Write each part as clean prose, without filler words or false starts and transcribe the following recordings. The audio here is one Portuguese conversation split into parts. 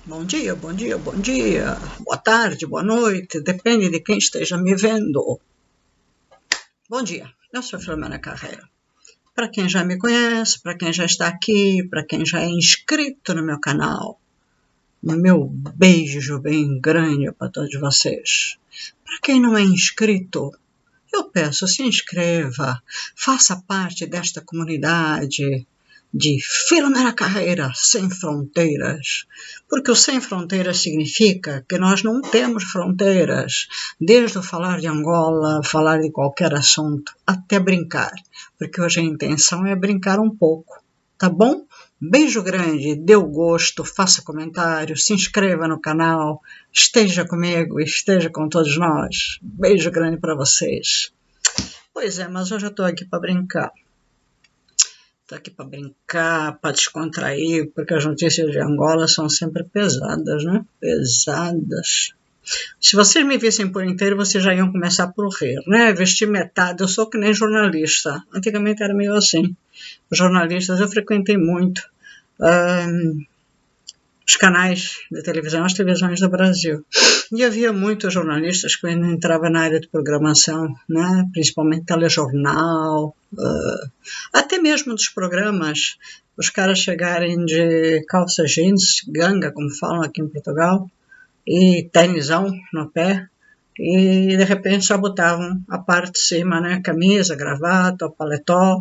Bom dia, bom dia, bom dia. Boa tarde, boa noite, depende de quem esteja me vendo. Bom dia, eu sou Filomena Carreira. Para quem já me conhece, para quem já está aqui, para quem já é inscrito no meu canal, meu beijo bem grande para todos vocês. Para quem não é inscrito, eu peço, se inscreva, faça parte desta comunidade de Filomena Carreira Sem Fronteiras, porque o Sem Fronteiras significa que nós não temos fronteiras, desde o falar de Angola, falar de qualquer assunto, até brincar, porque hoje a intenção é brincar um pouco, tá bom? Beijo grande, dê o gosto, faça comentário, se inscreva no canal, esteja comigo, esteja com todos nós. Beijo grande para vocês. Pois é, mas hoje eu estou aqui para brincar. Estou aqui para brincar, para descontrair, porque as notícias de Angola são sempre pesadas, né? Pesadas. Se vocês me vissem por inteiro, vocês já iam começar por rir, né? Vestir metade, eu sou que nem jornalista. Antigamente era meio assim. Os jornalistas eu frequentei muito. Os canais de televisão, as televisões do Brasil. E havia muitos jornalistas que entravam na área de programação, né? Principalmente telejornal, até mesmo dos programas, os caras chegarem de calça jeans, ganga, como falam aqui em Portugal, e tenisão no pé, e de repente só botavam a parte de cima, né? Camisa, gravata, paletó,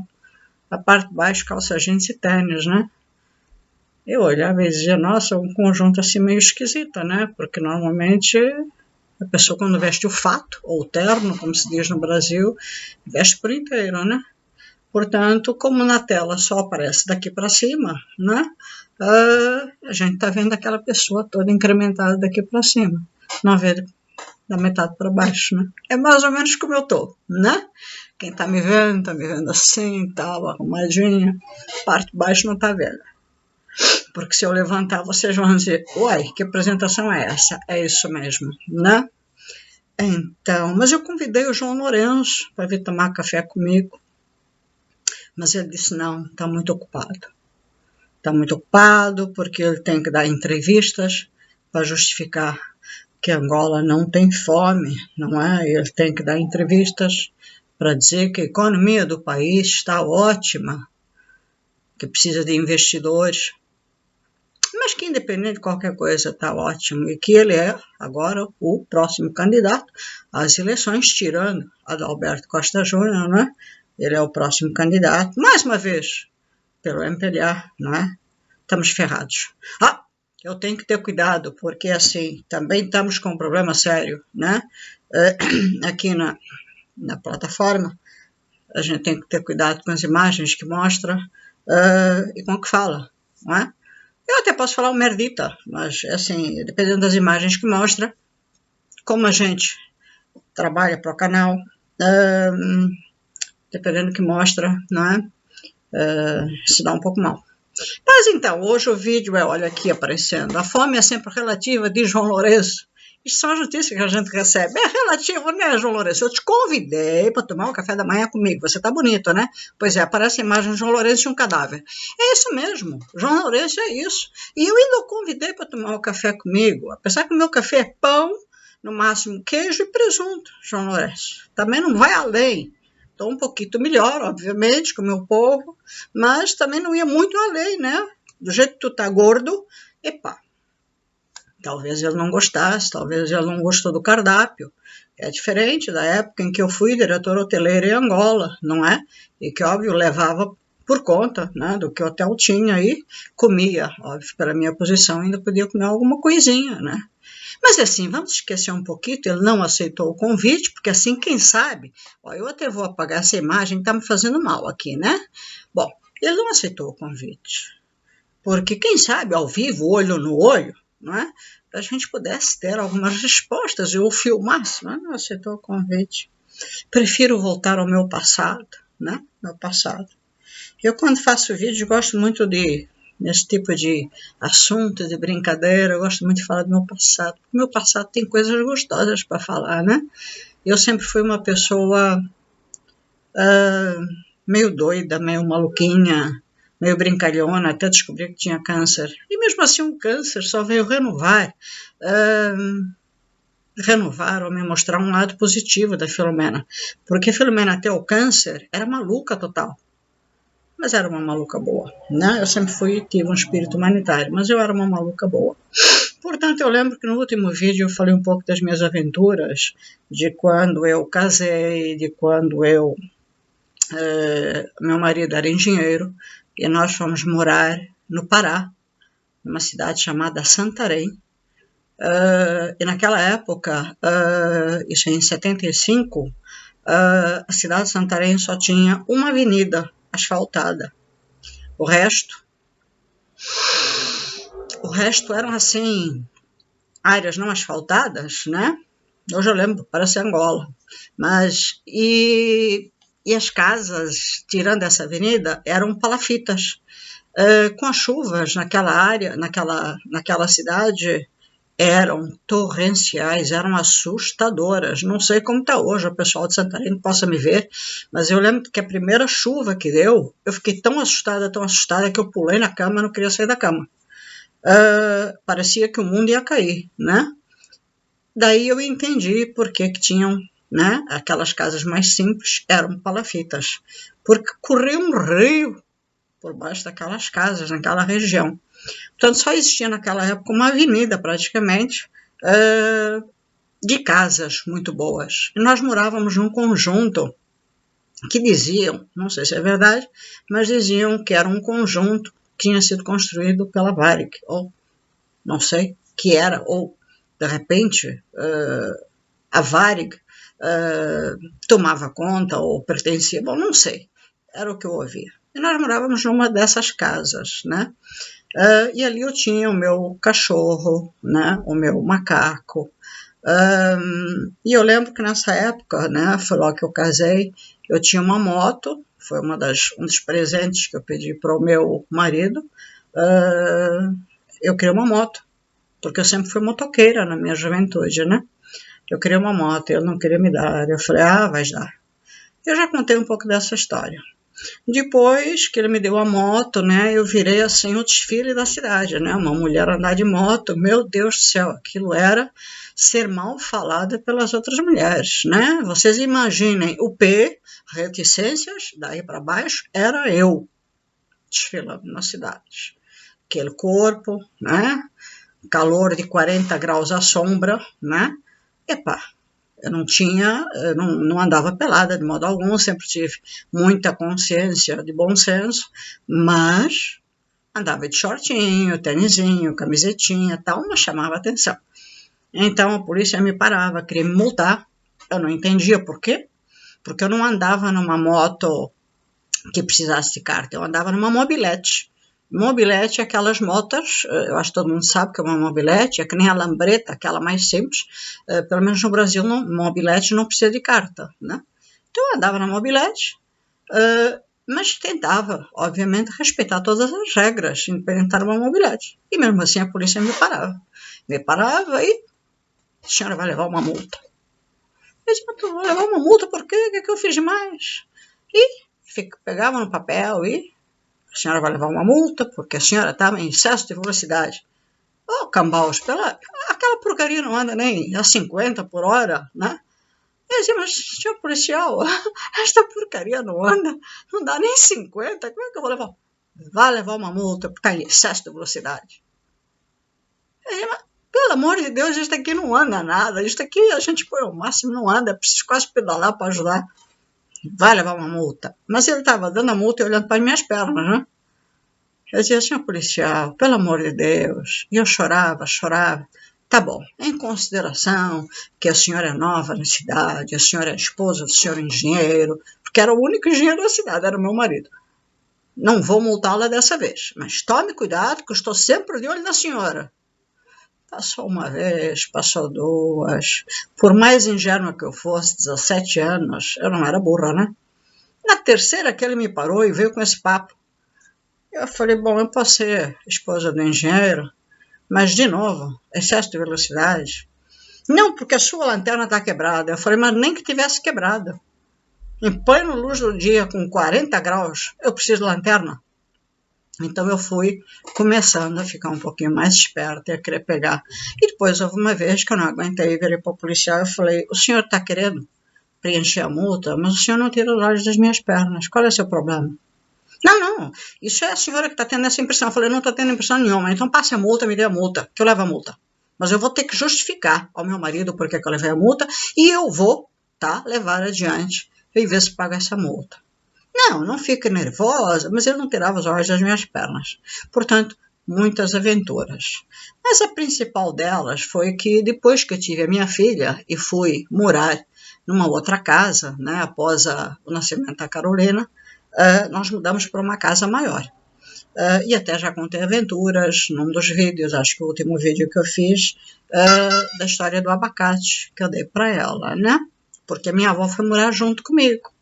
a parte de baixo, calça jeans e tênis, né? Eu olhava e dizia, nossa, um conjunto assim meio esquisito, né? Porque normalmente a pessoa quando veste o fato, ou o terno, como se diz no Brasil, veste por inteiro, né? Portanto, como na tela só aparece daqui para cima, né? A gente está vendo aquela pessoa toda incrementada daqui para cima, não vê da metade para baixo, né? É mais ou menos como eu tô, né? Quem está me vendo assim, tal, arrumadinha, parte de baixo não está vendo. Porque se eu levantar, vocês vão dizer, uai, que apresentação é essa? É isso mesmo, né? Então, mas eu convidei o João Lourenço para vir tomar café comigo, mas ele disse, não, está muito ocupado. Está muito ocupado porque ele tem que dar entrevistas para justificar que Angola não tem fome, não é? Ele tem que dar entrevistas para dizer que a economia do país está ótima, que precisa de investidores, mas que independente de qualquer coisa está ótimo e que ele é agora o próximo candidato às eleições, tirando Adalberto Costa Júnior, né? Ele é o próximo candidato, mais uma vez, pelo MPLA, não é? Estamos ferrados. Eu tenho que ter cuidado, porque assim, também estamos com um problema sério, né? Aqui na plataforma, a gente tem que ter cuidado com as imagens que mostra e com o que fala, não é? Eu até posso falar o merdita, mas assim, dependendo das imagens que mostra, como a gente trabalha para o canal, dependendo do que mostra, não é? Se dá um pouco mal. Mas então, hoje o vídeo é, olha aqui aparecendo, a fome é sempre relativa, diz João Lourenço. Isso são as notícias que a gente recebe. É relativo, né, João Lourenço? Eu te convidei para tomar um café da manhã comigo. Você tá bonito, né? Pois é, aparece a imagem de João Lourenço e um cadáver. É isso mesmo. João Lourenço é isso. E eu ainda o convidei para tomar um café comigo. Apesar que o meu café é pão, no máximo queijo e presunto, João Lourenço. Também não vai além. Estou um pouquinho melhor, obviamente, com o meu povo, mas também não ia muito além, né? Do jeito que tu tá gordo, epá. Talvez ele não gostasse, talvez ele não gostou do cardápio. É diferente da época em que eu fui diretor hoteleiro em Angola, não é? E que, óbvio, levava por conta, né, do que o hotel tinha aí, comia, óbvio, pela minha posição, ainda podia comer alguma coisinha, né? Mas assim, vamos esquecer um pouquinho, ele não aceitou o convite, porque assim, quem sabe, ó, eu até vou apagar essa imagem, tá me fazendo mal aqui, né? Bom, ele não aceitou o convite, porque quem sabe, ao vivo, olho no olho, não é? Para a gente pudesse ter algumas respostas e o filmasse, mas não aceitou o convite. Prefiro voltar ao meu passado, né? Meu passado. Eu, quando faço vídeo, gosto muito nesse tipo de assunto, de brincadeira, eu gosto muito de falar do meu passado. O meu passado tem coisas gostosas para falar, né? Eu sempre fui uma pessoa meio doida, meio maluquinha, meio brincalhona, até descobrir que tinha câncer. E mesmo assim o câncer só veio renovar ou me mostrar um lado positivo da Filomena. Porque a Filomena, até o câncer, era maluca total. Mas era uma maluca boa, né? Eu sempre tive um espírito humanitário, mas eu era uma maluca boa. Portanto, eu lembro que no último vídeo eu falei um pouco das minhas aventuras, de quando eu casei, de quando meu marido era engenheiro, e nós fomos morar no Pará, numa cidade chamada Santarém. E naquela época, isso em 75, a cidade de Santarém só tinha uma avenida asfaltada. O resto eram, assim, áreas não asfaltadas, né? Hoje eu lembro, parece Angola. Mas, e as casas, tirando essa avenida, eram palafitas. Com as chuvas naquela área, naquela cidade, eram torrenciais, eram assustadoras. Não sei como está hoje, o pessoal de Santarém possa me ver, mas eu lembro que a primeira chuva que deu, eu fiquei tão assustada, que eu pulei na cama, não queria sair da cama. Parecia que o mundo ia cair, né? Daí eu entendi por que tinham, né, aquelas casas mais simples, eram palafitas, porque corria um rio por baixo daquelas casas, naquela região. Portanto, só existia naquela época uma avenida, praticamente, de casas muito boas. E nós morávamos num conjunto que diziam, não sei se é verdade, mas diziam que era um conjunto que tinha sido construído pela Varig, ou não sei que era, ou de repente a Varig tomava conta ou pertencia, bom, não sei, era o que eu ouvia. E nós morávamos numa dessas casas, né? E ali eu tinha o meu cachorro, né? O meu macaco. E eu lembro que nessa época, né? Foi lá que eu casei, eu tinha uma moto, foi um dos presentes que eu pedi para o meu marido. Eu queria uma moto, porque eu sempre fui motoqueira na minha juventude, né? Eu queria uma moto, ele não queria me dar. Eu falei, vai dar. Eu já contei um pouco dessa história. Depois que ele me deu a moto, né, eu virei assim o desfile da cidade, né, uma mulher andar de moto, meu Deus do céu, aquilo era ser mal falada pelas outras mulheres, né? Vocês imaginem o reticências, daí para baixo, era eu desfilando na cidade. Aquele corpo, né, calor de 40 graus à sombra, né, eu não andava pelada de modo algum, sempre tive muita consciência de bom senso, mas andava de shortinho, tênisinho, camisetinha, tal, mas chamava atenção. Então a polícia me parava, queria me multar, eu não entendia por quê, porque eu não andava numa moto que precisasse de carta, eu andava numa mobilete. Mobilete é aquelas motos, eu acho que todo mundo sabe que é uma mobilete, é que nem a lambreta, aquela mais simples, pelo menos no Brasil, mobilete não precisa de carta, né? Então eu andava na mobilete, mas tentava, obviamente, respeitar todas as regras, independente de uma mobilete. E mesmo assim a polícia me parava. Me parava e a senhora vai levar uma multa. Eu disse, mas tu vai levar uma multa por quê? O que eu fiz demais? E pegava no papel e a senhora vai levar uma multa porque a senhora estava em excesso de velocidade. Cambaus, aquela porcaria não anda nem a 50 por hora, né? Eu disse, mas senhor policial, esta porcaria não anda, não dá nem 50, como é que eu vou levar? Vai levar uma multa porque está em excesso de velocidade. Eu disse, mas, pelo amor de Deus, isto aqui não anda nada, isto aqui a gente põe o máximo, não anda, preciso quase pedalar para ajudar. Vai levar uma multa. Mas ele estava dando a multa e olhando para as minhas pernas, né? Eu dizia, senhor policial, pelo amor de Deus. E eu chorava. Tá bom, em consideração que a senhora é nova na cidade, a senhora é esposa do senhor engenheiro, porque era o único engenheiro da cidade, era o meu marido. Não vou multá-la dessa vez, mas tome cuidado que eu estou sempre de olho na senhora. Passou uma vez, passou duas. Por mais ingênua que eu fosse, 17 anos, eu não era burra, né? Na terceira que ele me parou e veio com esse papo. Eu falei, bom, eu posso ser esposa do engenheiro, mas, de novo, excesso de velocidade. Não, porque a sua lanterna está quebrada. Eu falei, mas nem que tivesse quebrada. Em pleno luz do dia, com 40 graus, eu preciso de lanterna. Então eu fui começando a ficar um pouquinho mais esperta e a querer pegar. E depois houve uma vez que eu não aguentei, virei para o policial e falei: o senhor está querendo preencher a multa, mas o senhor não tira os olhos das minhas pernas. Qual é o seu problema? Não, não, isso é a senhora que está tendo essa impressão. Eu falei: não estou tendo impressão nenhuma, então passe a multa, me dê a multa, que eu levo a multa. Mas eu vou ter que justificar ao meu marido por que eu levei a multa e eu vou, tá, levar adiante e ver se paga essa multa. Não, não fique nervosa, mas ele não tirava os olhos das minhas pernas. Portanto, muitas aventuras. Mas a principal delas foi que depois que eu tive a minha filha e fui morar numa outra casa, né, após o nascimento da Carolina, nós mudamos para uma casa maior. E até já contei aventuras num dos vídeos, acho que o último vídeo que eu fiz, da história do abacate que eu dei para ela, né? Porque a minha avó foi morar junto comigo.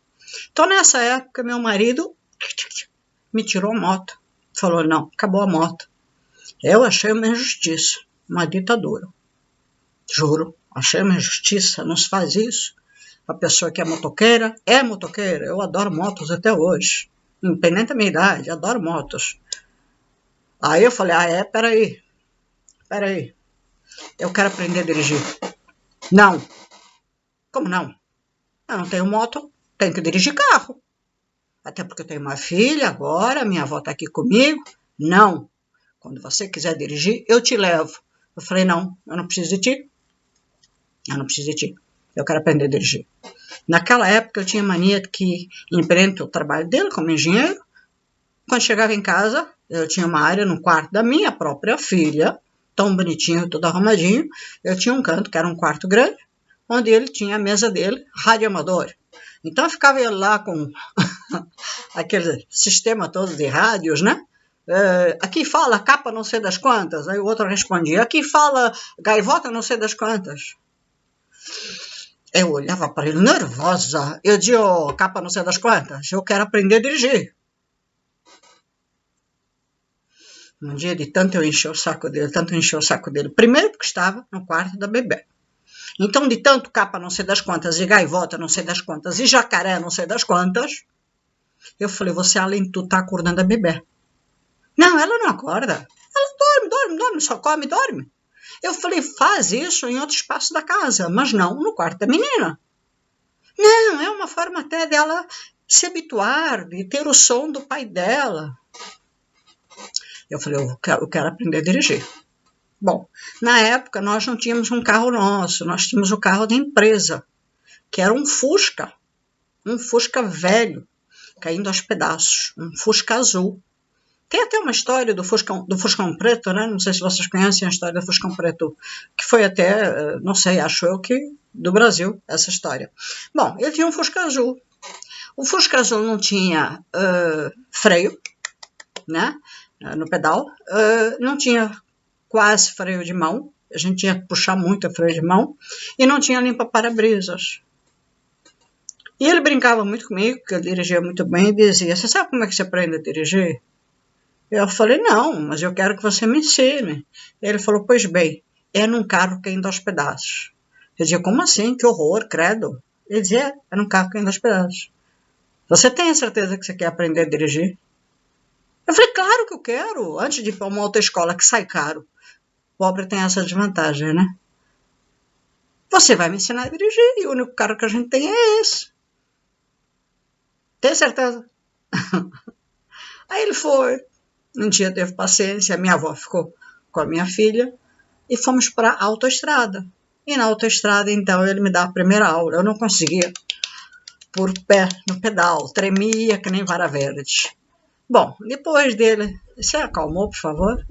Então, nessa época, meu marido me tirou a moto. Falou: não, acabou a moto. Eu achei uma injustiça, uma ditadura. Juro, achei uma injustiça, não se faz isso. A pessoa que é motoqueira. Eu adoro motos até hoje. Independente da minha idade, adoro motos. Aí eu falei: peraí. Eu quero aprender a dirigir. Não. Como não? Eu não tenho moto, tenho que dirigir carro. Até porque eu tenho uma filha agora, minha avó está aqui comigo. Não. Quando você quiser dirigir, eu te levo. Eu falei: não, eu não preciso de ti. Eu quero aprender a dirigir. Naquela época eu tinha mania de que, independente do trabalho dele como engenheiro, quando chegava em casa, eu tinha uma área no quarto da minha própria filha, tão bonitinho, tudo arrumadinho. Eu tinha um canto, que era um quarto grande, onde ele tinha a mesa dele, rádio amador. Então ficava ele lá com aquele sistema todo de rádios, né? Aqui fala capa não sei das quantas. Aí o outro respondia: aqui fala gaivota não sei das quantas. Eu olhava para ele nervosa. Eu dizia: capa não sei das quantas, eu quero aprender a dirigir. Um dia de tanto eu encher o saco dele, primeiro porque estava no quarto da bebê. Então, de tanto capa não sei das quantas, e gaivota não sei das quantas, e jacaré não sei das quantas, eu falei: você além de tudo está acordando a bebê. Não, ela não acorda. Ela dorme, só come e dorme. Eu falei: faz isso em outro espaço da casa, mas não no quarto da menina. Não, é uma forma até dela se habituar, de ter o som do pai dela. Eu falei: eu quero aprender a dirigir. Bom, na época nós não tínhamos um carro nosso, nós tínhamos o carro da empresa, que era um Fusca velho, caindo aos pedaços, um Fusca azul. Tem até uma história do Fuscão Preto, né? Não sei se vocês conhecem a história do Fuscão Preto, que foi até, não sei, acho eu que do Brasil, essa história. Bom, ele tinha um Fusca azul. O Fusca azul não tinha freio, né? No pedal, não tinha quase freio de mão, a gente tinha que puxar muito o freio de mão, e não tinha limpa-para-brisas. E ele brincava muito comigo, porque eu dirigia muito bem, e dizia: você sabe como é que se aprende a dirigir? Eu falei: não, mas eu quero que você me ensine. Ele falou: pois bem, é num carro caindo aos pedaços. Eu dizia: como assim? Que horror, credo. Ele dizia: é num carro caindo aos pedaços. Você tem a certeza que você quer aprender a dirigir? Eu falei: claro que eu quero, antes de ir para uma outra escola que sai caro. Pobre tem essa desvantagem, né? Você vai me ensinar a dirigir e o único carro que a gente tem é esse. Tem certeza? Aí ele foi. Um dia teve paciência, a minha avó ficou com a minha filha e fomos para a autoestrada. E na autoestrada, então, ele me dá a primeira aula. Eu não conseguia pôr o pé no pedal, tremia que nem vara verde. Bom, depois dele: você acalmou, por favor?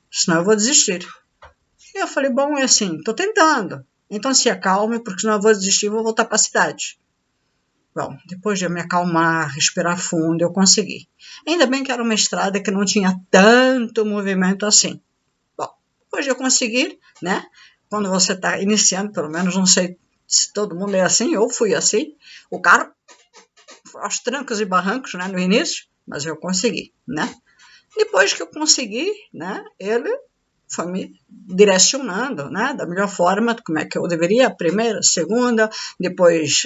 Senão eu vou desistir. E eu falei: bom, é assim, estou tentando. Então se acalme, porque senão eu vou desistir e vou voltar para a cidade. Bom, depois de eu me acalmar, respirar fundo, eu consegui. Ainda bem que era uma estrada que não tinha tanto movimento assim. Bom, depois de eu conseguir, né? Quando você está iniciando, pelo menos, não sei se todo mundo é assim, eu fui assim. O carro, aos trancos e barrancos, né, no início, mas eu consegui, né? Depois que eu consegui, né, ele foi me direcionando, né, da melhor forma, como é que eu deveria, primeira, segunda, depois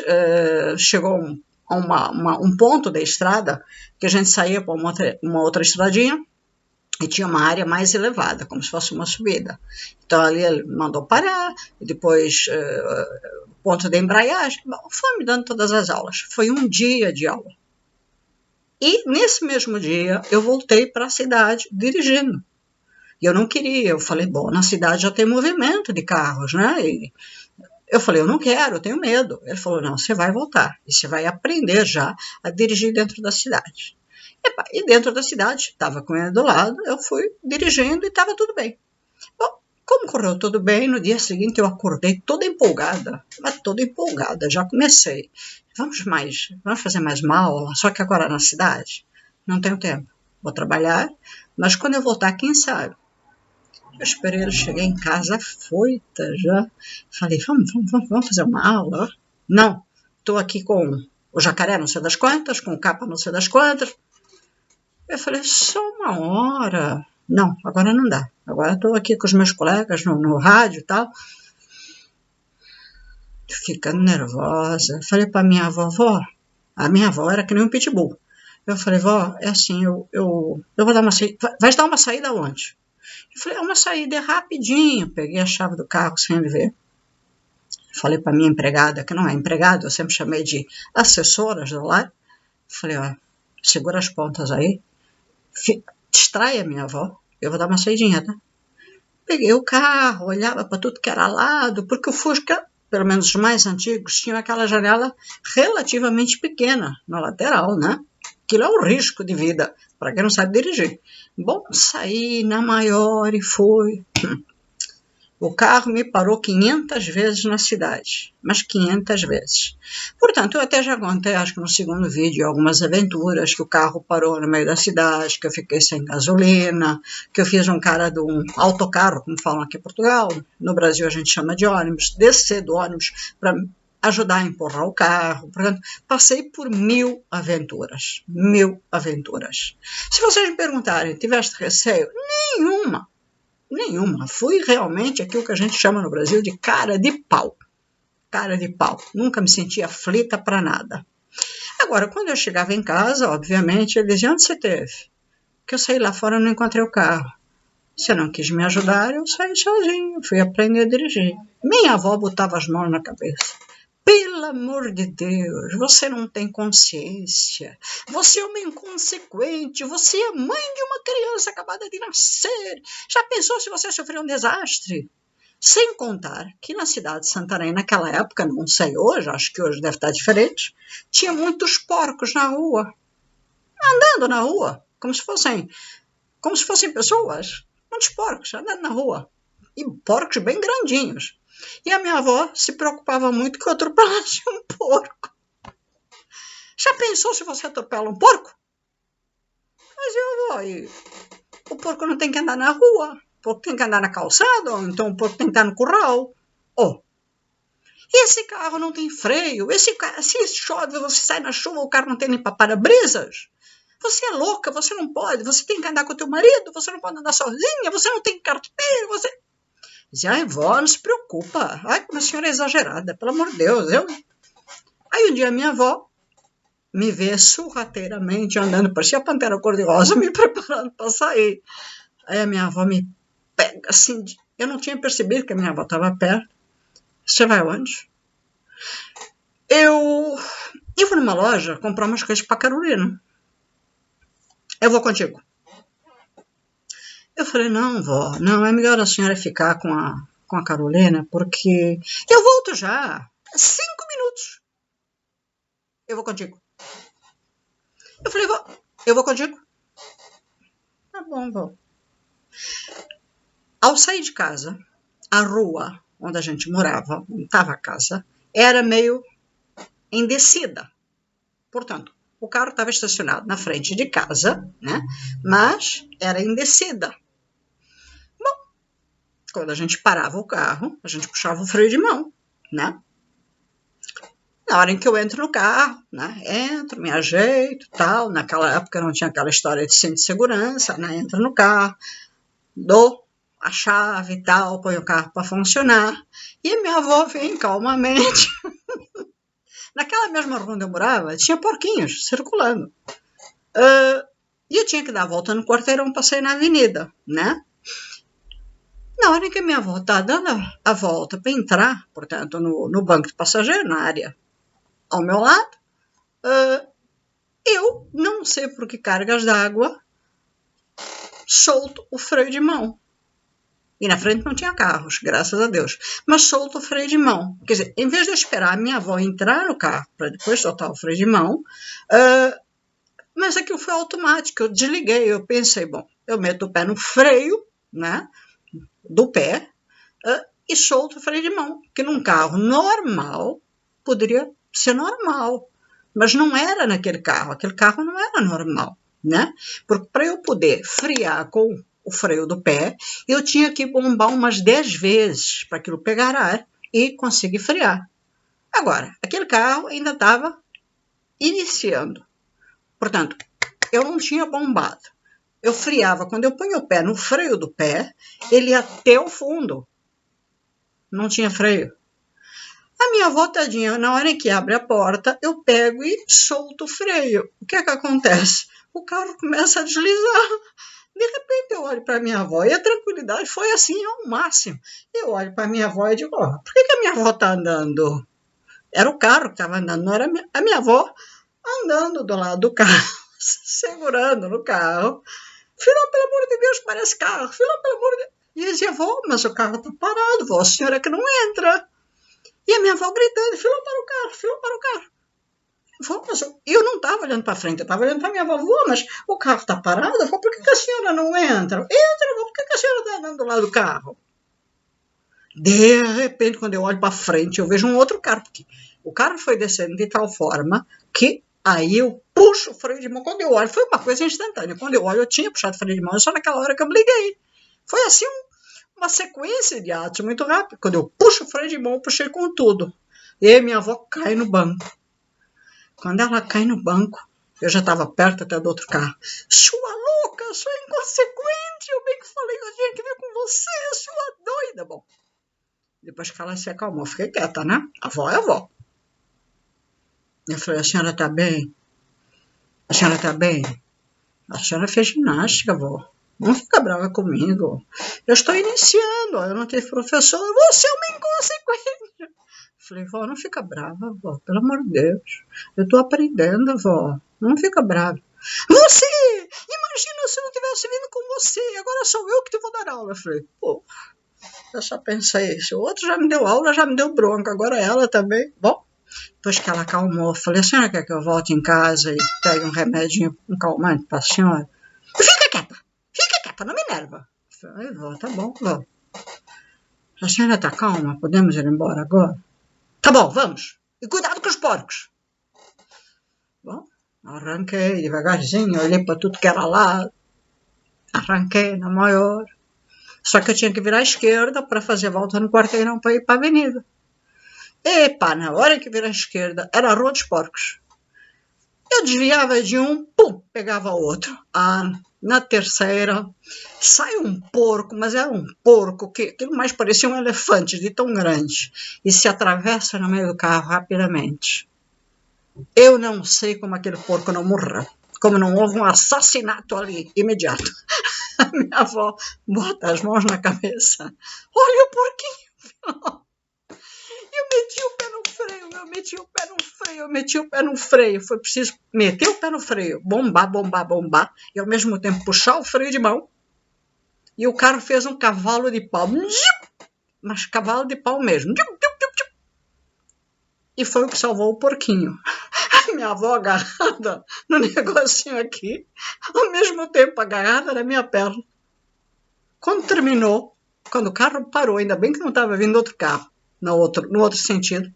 chegou a um ponto da estrada que a gente saía para uma outra estradinha, e tinha uma área mais elevada, como se fosse uma subida. Então ali ele mandou parar, e depois ponto de embreagem, foi me dando todas as aulas. Foi um dia de aula. E nesse mesmo dia eu voltei para a cidade dirigindo. E eu não queria, eu falei, bom, na cidade já tem movimento de carros, né? E eu falei, eu não quero, eu tenho medo. Ele falou, não, você vai voltar e você vai aprender já a dirigir dentro da cidade. E dentro da cidade, estava com ele do lado, eu fui dirigindo e estava tudo bem. Bom, como correu tudo bem, no dia seguinte eu acordei toda empolgada, mas toda empolgada, já comecei. Vamos fazer mais uma aula, só que agora na cidade. Não tenho tempo, vou trabalhar, mas quando eu voltar, quem sabe? Eu esperei ele chegar em casa afoita já. Falei, vamos fazer uma aula? Não, estou aqui com o jacaré não sei das quantas, com o capa não sei das quantas. Eu falei, só uma hora. Não, agora não dá. Agora estou aqui com os meus colegas no rádio e tal. Ficando nervosa. Falei para minha vovó, a minha avó era que nem um pitbull. Eu falei, vó, é assim, eu vou dar uma saída. Vai dar uma saída onde? Eu falei, é uma saída rapidinho. Peguei a chave do carro sem ele ver. Falei para minha empregada, que não é empregada, eu sempre chamei de assessoras do lar. Falei, ó, segura as pontas aí. Distrai a minha avó, eu vou dar uma saidinha, tá? Peguei o carro, olhava para tudo que era lado, porque o Fusca, pelo menos os mais antigos, tinha aquela janela relativamente pequena na lateral, né? Aquilo é um risco de vida para quem não sabe dirigir. Bom, saí na maior e fui. O carro me parou 500 vezes na cidade, mas 500 vezes. Portanto, eu até já contei, acho que no segundo vídeo, algumas aventuras, que o carro parou no meio da cidade, que eu fiquei sem gasolina, que eu fiz um cara de um autocarro, como falam aqui em Portugal, no Brasil a gente chama de ônibus, descer do ônibus para ajudar a empurrar o carro. Portanto, passei por 1000 aventuras. 1000 aventuras. Se vocês me perguntarem, tiveste receio? Nenhuma. Nenhuma. Fui realmente aquilo que a gente chama no Brasil de cara de pau. Cara de pau. Nunca me senti aflita para nada. Agora, quando eu chegava em casa, obviamente, ele dizia, onde você teve? Que eu saí lá fora e não encontrei o carro. Você não quis me ajudar, eu saí sozinho. Fui aprender a dirigir. Minha avó botava as mãos na cabeça. Pelo amor de Deus, você não tem consciência, você é uma inconsequente, você é mãe de uma criança acabada de nascer. Já pensou se você sofreu um desastre? Sem contar que na cidade de Santarém, naquela época, não sei hoje, acho que hoje deve estar diferente, tinha muitos porcos na rua, andando na rua, como se fossem pessoas, muitos porcos andando na rua, e porcos bem grandinhos. E a minha avó se preocupava muito que eu atropelasse um porco. Já pensou se você atropela um porco? Mas o porco não tem que andar na rua, o porco tem que andar na calçada, ou então o porco tem que estar no curral. Oh, esse carro não tem freio, se chove, você sai na chuva, o carro não tem nem para-brisas. Você é louca, você não pode, você tem que andar com o teu marido, você não pode andar sozinha, você não tem carteira, você... Dizia, ai, vó, não se preocupa. Ai, como a senhora é exagerada, pelo amor de Deus. Aí um dia minha avó me vê sorrateiramente andando, parecia a pantera cor-de-rosa, me preparando para sair. Aí a minha avó me pega assim, eu não tinha percebido que a minha avó estava perto. Você vai onde? Eu vou numa loja comprar umas coisas para Carolina. Eu vou contigo. Eu falei, não, vó, não, é melhor a senhora ficar com a Carolina, porque eu volto já. 5 minutos. Eu vou contigo. Eu falei, vó, eu vou contigo. Tá bom, vó. Ao sair de casa, a rua onde a gente morava, onde estava a casa, era meio em descida. Portanto, o carro estava estacionado na frente de casa, né? Mas era em descida. Bom, quando a gente parava o carro, a gente puxava o freio de mão, né? Na hora em que eu entro no carro, né? Entro, me ajeito, tal. Naquela época não tinha aquela história de cinto de segurança, né? Entro no carro, dou a chave e tal, ponho o carro para funcionar. E minha avó vem calmamente. Naquela mesma rua onde eu morava, tinha porquinhos circulando. E eu tinha que dar a volta no quarteirão para sair na avenida, né? Na hora que a minha avó está dando a volta para entrar, portanto, no banco de passageiro, na área ao meu lado, eu não sei por que cargas d'água solto o freio de mão. E na frente não tinha carros, graças a Deus. Mas solto o freio de mão. Quer dizer, em vez de eu esperar a minha avó entrar no carro para depois soltar o freio de mão, mas aquilo foi automático. Eu desliguei, eu pensei, bom, eu meto o pé no freio, né, do pé, e solto o freio de mão. Que num carro normal, poderia ser normal. Mas não era naquele carro. Aquele carro não era normal, né? Porque para eu poder frear com o freio do pé, eu tinha que bombar umas 10 vezes para aquilo pegar ar e conseguir frear. Agora, aquele carro ainda estava iniciando. Portanto, eu não tinha bombado. Eu freava. Quando eu ponho o pé no freio do pé, ele ia até o fundo. Não tinha freio. A minha avó, tadinha, na hora em que abre a porta, eu pego e solto o freio. O que é que acontece? O carro começa a deslizar. De repente eu olho para minha avó e a tranquilidade foi assim ao máximo. Eu olho para minha avó e digo, por que a minha avó está andando? Era o carro que estava andando, não era a minha avó andando do lado do carro, segurando no carro. Filho, pelo amor de Deus, parece carro. Filho, pelo amor de Deus. E eu dizia, vó, mas o carro está parado, vó, a senhora que não entra. E a minha avó gritando, filho, para o carro, filho, para o carro. Mas eu não estava olhando para frente, eu estava olhando para minha avó, mas o carro está parado? Eu falei, por que a senhora não entra? Entra, por que a senhora está andando do lado do carro? De repente, quando eu olho para frente, eu vejo um outro carro, porque o carro foi descendo de tal forma que aí eu puxo o freio de mão. Quando eu olho, foi uma coisa instantânea. Quando eu olho, eu tinha puxado o freio de mão, só naquela hora que eu me liguei. Foi assim uma sequência de atos muito rápido. Quando eu puxo o freio de mão, eu puxei com tudo. E aí minha avó cai no banco. Quando ela cai no banco, eu já estava perto até do outro carro. Sua louca, sua inconsequente, eu bem que falei que eu tinha que ver com você, sua doida. Bom, depois que ela se acalmou, eu fiquei quieta, né? A avó é a avó. Eu falei, a senhora está bem? A senhora está bem? A senhora fez ginástica, avó. Não fica brava comigo. Eu estou iniciando, eu não tenho professor. Você é uma inconsequente. Falei, vó, não fica brava, vó. Pelo amor de Deus. Eu estou aprendendo, vó. Não fica brava. Você! Imagina se eu não tivesse vindo com você. Agora sou eu que te vou dar aula. Eu falei, pô, eu só pensei isso. O outro já me deu aula, já me deu bronca. Agora ela também. Bom, depois que ela acalmou, eu falei, a senhora quer que eu volte em casa e pegue um remedinho, um calmante para a senhora? Fica quieta, não me enerva. Eu falei, vó, tá bom, vó. A senhora tá calma? Podemos ir embora agora? Tá bom, vamos. E cuidado com os porcos. Bom, arranquei devagarzinho, olhei para tudo que era lá. Arranquei na maior. Só que eu tinha que virar à esquerda para fazer a volta no quarteirão para ir para a avenida. Epa, na hora que virar à esquerda, era a Rua dos Porcos. Eu desviava de um, pum, pegava outro. Na terceira, sai um porco, mas é um porco que aquilo mais parecia um elefante de tão grande e se atravessa no meio do carro rapidamente. Eu não sei como aquele porco não morreu, como não houve um assassinato ali imediato. A minha avó bota as mãos na cabeça. Olha o porquinho. Eu meti o pé no freio. Foi preciso meter o pé no freio, bombar, e ao mesmo tempo puxar o freio de mão. E o carro fez um cavalo de pau. Mas cavalo de pau mesmo. E foi o que salvou o porquinho. A minha avó agarrada no negocinho aqui, ao mesmo tempo agarrada na minha perna. Quando terminou, quando o carro parou, ainda bem que não estava vindo outro carro, no outro sentido,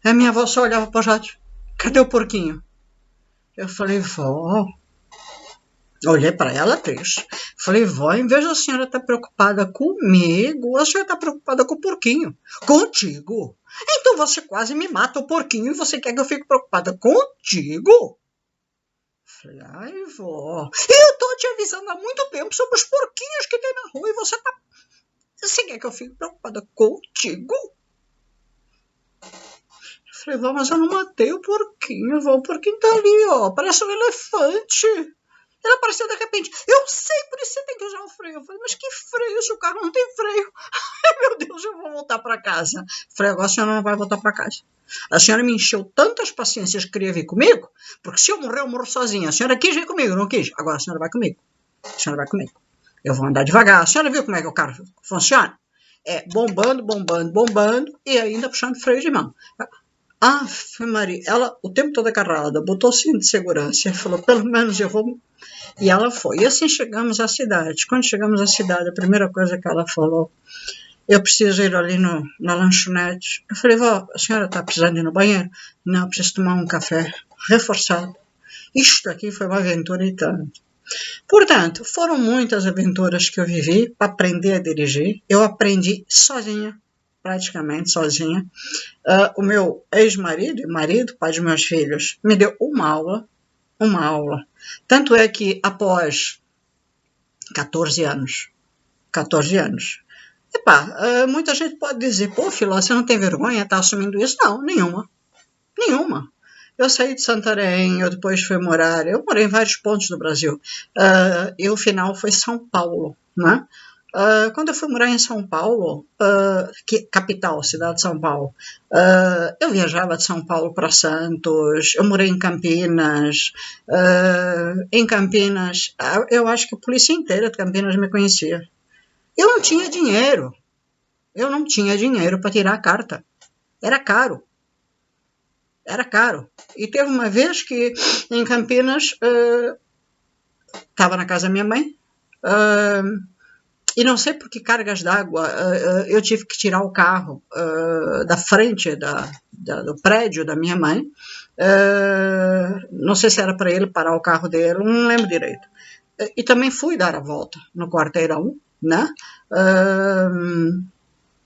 a minha avó só olhava para o rádio. Cadê o porquinho? Eu falei, vó. Olhei para ela triste. Falei, vó, em vez da senhora estar preocupada comigo, a senhora está preocupada com o porquinho. Contigo? Então você quase me mata o porquinho e você quer que eu fique preocupada contigo? Falei, ai, vó, eu tô te avisando há muito tempo sobre os porquinhos que tem na rua e você tá... Você quer que eu fique preocupada contigo? Falei, vó, mas eu não matei o porquinho, vó. O porquinho tá ali, ó. Parece um elefante. Ela apareceu de repente. Eu sei, por isso você tem que usar o freio. Eu falei, mas que freio se o carro não tem freio? Ai, meu Deus, eu vou voltar para casa. Eu falei, agora a senhora não vai voltar para casa. A senhora me encheu tantas paciências que queria vir comigo, porque se eu morrer, eu morro sozinha. A senhora quis vir comigo, não quis? Agora a senhora vai comigo. A senhora vai comigo. Eu vou andar devagar. A senhora viu como é que o carro funciona? É bombando, bombando, bombando e ainda puxando freio de mão. Ah, Maria, ela o tempo todo agarrada, botou o cinto de segurança e falou, pelo menos eu vou. E ela foi. E assim chegamos à cidade. Quando chegamos à cidade, a primeira coisa que ela falou, eu preciso ir ali na lanchonete. Eu falei, vó, a senhora está precisando ir no banheiro? Não, eu preciso tomar um café reforçado. Isto aqui foi uma aventura e tanto. Portanto, foram muitas aventuras que eu vivi para aprender a dirigir. Eu aprendi sozinha, praticamente sozinha. O meu ex-marido, pai dos meus filhos, me deu uma aula. Tanto é que após 14 anos, muita gente pode dizer, pô, Filó, você não tem vergonha, tá assumindo isso? Não, nenhuma. Eu saí de Santarém, eu depois fui morar, eu morei em vários pontos do Brasil, e o final foi São Paulo, né? Quando eu fui morar em São Paulo, capital, cidade de São Paulo, eu viajava de São Paulo para Santos, eu morei em Campinas. Em Campinas, eu acho que a polícia inteira de Campinas me conhecia. Eu não tinha dinheiro para tirar a carta, era caro. E teve uma vez que em Campinas estava na casa da minha mãe e não sei por que cargas d'água eu tive que tirar o carro da frente do prédio da minha mãe. Não sei se era para ele parar o carro dele, não lembro direito. E também fui dar a volta no quarteirão, né?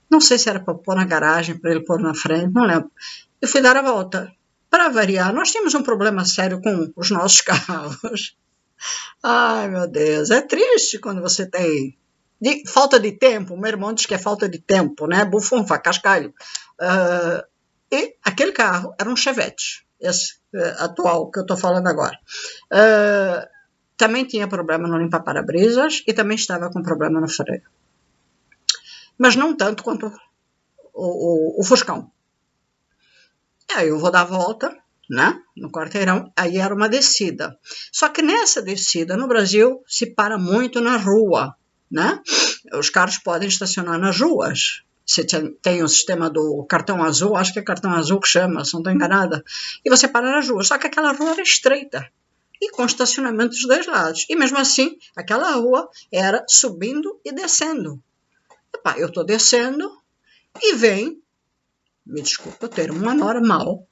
Não sei se era para pôr na garagem, para ele pôr na frente, não lembro. Eu fui dar a volta. Para variar, nós tínhamos um problema sério com os nossos carros. Ai, meu Deus, é triste quando você tem falta de tempo. O meu irmão diz que é falta de tempo, né? Bufunfa, cascalho. E aquele carro era um Chevette, esse atual que eu estou falando agora. Também tinha problema no limpa-para-brisas e também estava com problema no freio. Mas não tanto quanto o Fuscão. Aí eu vou dar a volta, né, no quarteirão, aí era uma descida. Só que nessa descida, no Brasil, se para muito na rua, né? Os carros podem estacionar nas ruas. Você tem o sistema do cartão azul, acho que é cartão azul que chama, se não estou enganada, e você para nas ruas. Só que aquela rua era estreita e com estacionamento dos dois lados. E mesmo assim, aquela rua era subindo e descendo. Eu estou descendo e vem, me desculpa o termo, um anormal,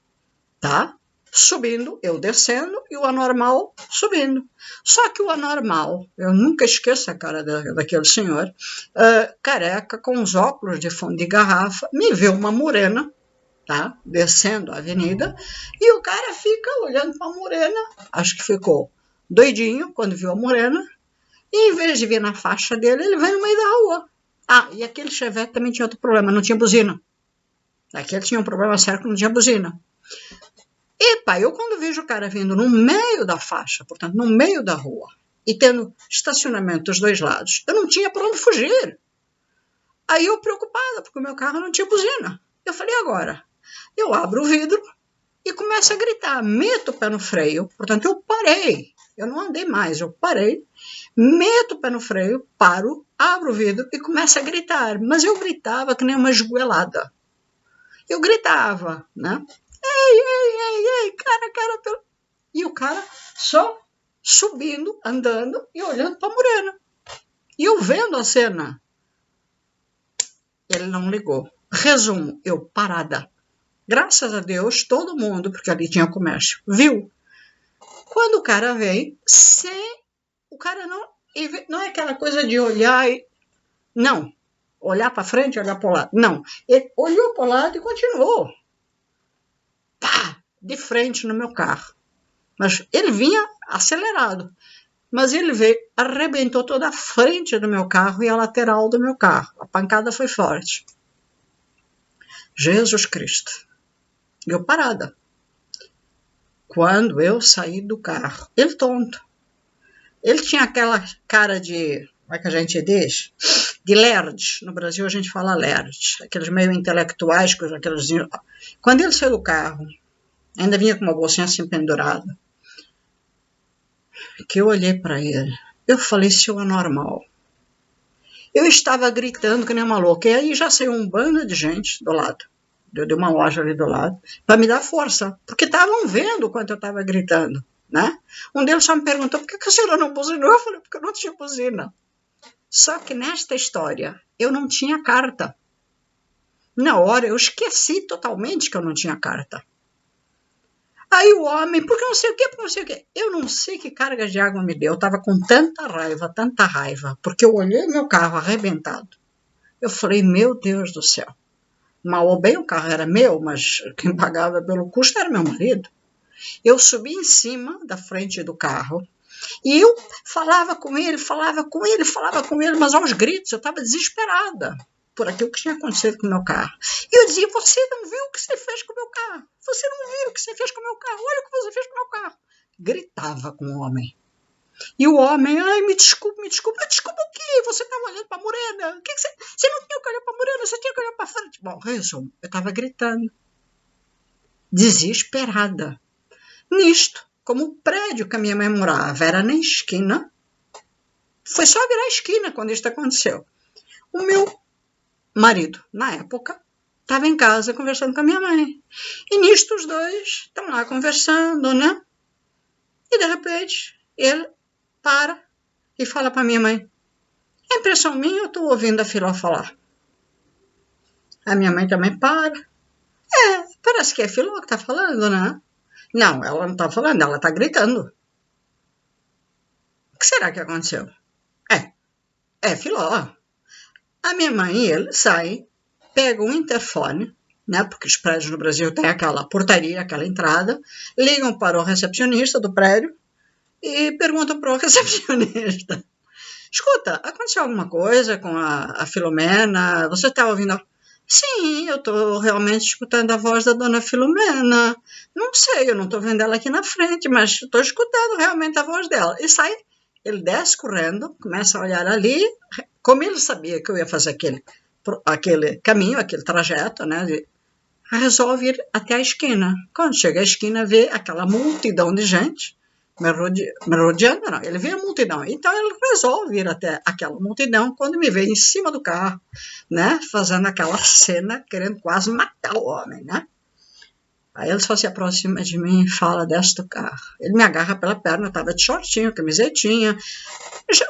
tá? Subindo, eu descendo e o anormal subindo. Só que o anormal, eu nunca esqueço a cara daquele senhor, careca, com os óculos de fundo de garrafa, me vê uma morena, tá? Descendo a avenida, e o cara fica olhando para a morena, acho que ficou doidinho quando viu a morena, e em vez de vir na faixa dele, ele vai no meio da rua. E aquele Chevette também tinha outro problema, não tinha buzina. Aquele tinha um problema sério que não tinha buzina. Eu quando vejo o cara vindo no meio da faixa, portanto, no meio da rua, e tendo estacionamento dos dois lados, eu não tinha para onde fugir. Aí eu preocupada, porque o meu carro não tinha buzina. Eu falei, agora, eu abro o vidro e começo a gritar, meto o pé no freio, portanto, eu parei. Eu não andei mais, eu parei, meto o pé no freio, paro, abro o vidro e começo a gritar. Mas eu gritava que nem uma esgoelada. Eu gritava, né? Ei, cara. E o cara só subindo, andando e olhando para a morena. E eu vendo a cena. Ele não ligou. Resumo, eu parada. Graças a Deus, todo mundo, porque ali tinha comércio, viu. Quando o cara vem, o cara não é aquela coisa de olhar e... Não, olhar para frente, olhar para o lado. Não, ele olhou para o lado e continuou. De frente no meu carro. Mas ele vinha acelerado. Mas ele veio, arrebentou toda a frente do meu carro e a lateral do meu carro. A pancada foi forte. Jesus Cristo. Eu parada. Quando eu saí do carro, ele tonto. Ele tinha aquela cara de, como é que a gente diz? De lerdes. No Brasil a gente fala lerdes. Aqueles meio intelectuais, aqueles... Quando ele saiu do carro, ainda vinha com uma bolsinha assim pendurada, que eu olhei para ele, eu falei, seu anormal. Eu estava gritando que nem uma louca, e aí já saiu um bando de gente do lado, de uma loja ali do lado, para me dar força, porque estavam vendo o quanto eu estava gritando, né? Um deles só me perguntou, por que a senhora não buzinou? Eu falei, porque eu não tinha buzina. Só que nesta história, eu não tinha carta. Na hora, eu esqueci totalmente que eu não tinha carta. Aí o homem, porque não sei o quê, porque não sei o quê. Eu não sei que carga de água me deu. Eu estava com tanta raiva, porque eu olhei meu carro arrebentado. Eu falei, meu Deus do céu. Mal ou bem o carro era meu, mas quem pagava pelo custo era meu marido. Eu subi em cima da frente do carro e eu falava com ele, mas aos gritos. Eu estava desesperada por aquilo que tinha acontecido com o meu carro. E eu dizia, você não viu o que você fez com o meu carro? Você não viu o que você fez com o meu carro? Olha o que você fez com o meu carro. Gritava com o homem. E o homem, ai, me desculpa. Mas desculpa o quê? Você estava olhando para a morena? Você não tinha que olhar para a morena, você tinha que olhar para frente. Bom, resumo, eu estava gritando. Desesperada. Nisto, como o prédio que a minha mãe morava era na esquina, foi só virar a esquina quando isso aconteceu. O meu marido, na época, estava em casa conversando com a minha mãe. E nisto os dois estão lá conversando, né? E de repente, ele para e fala para minha mãe, é impressão minha, eu estou ouvindo a Filó falar. A minha mãe também para. Parece que é a Filó que está falando, né? Não, ela não está falando, ela está gritando. O que será que aconteceu? É Filó. A minha mãe e ele saem, pegam um interfone, né? Porque os prédios no Brasil têm aquela portaria, aquela entrada, ligam para o recepcionista do prédio e perguntam para o recepcionista, escuta, aconteceu alguma coisa com a Filomena? Você está ouvindo? Sim, eu estou realmente escutando a voz da dona Filomena. Não sei, eu não estou vendo ela aqui na frente, mas estou escutando realmente a voz dela. E sai, ele desce correndo, começa a olhar ali. Como ele sabia que eu ia fazer aquele caminho, aquele trajeto, né? Resolve ir até a esquina. Quando chega à esquina, vê aquela multidão de gente me rodeando, não, ele vê a multidão. Então ele resolve ir até aquela multidão quando me vê em cima do carro, né, fazendo aquela cena, querendo quase matar o homem, né? Aí ele só se aproxima de mim e fala, desce do carro. Ele me agarra pela perna, eu estava de shortinho, camisetinha,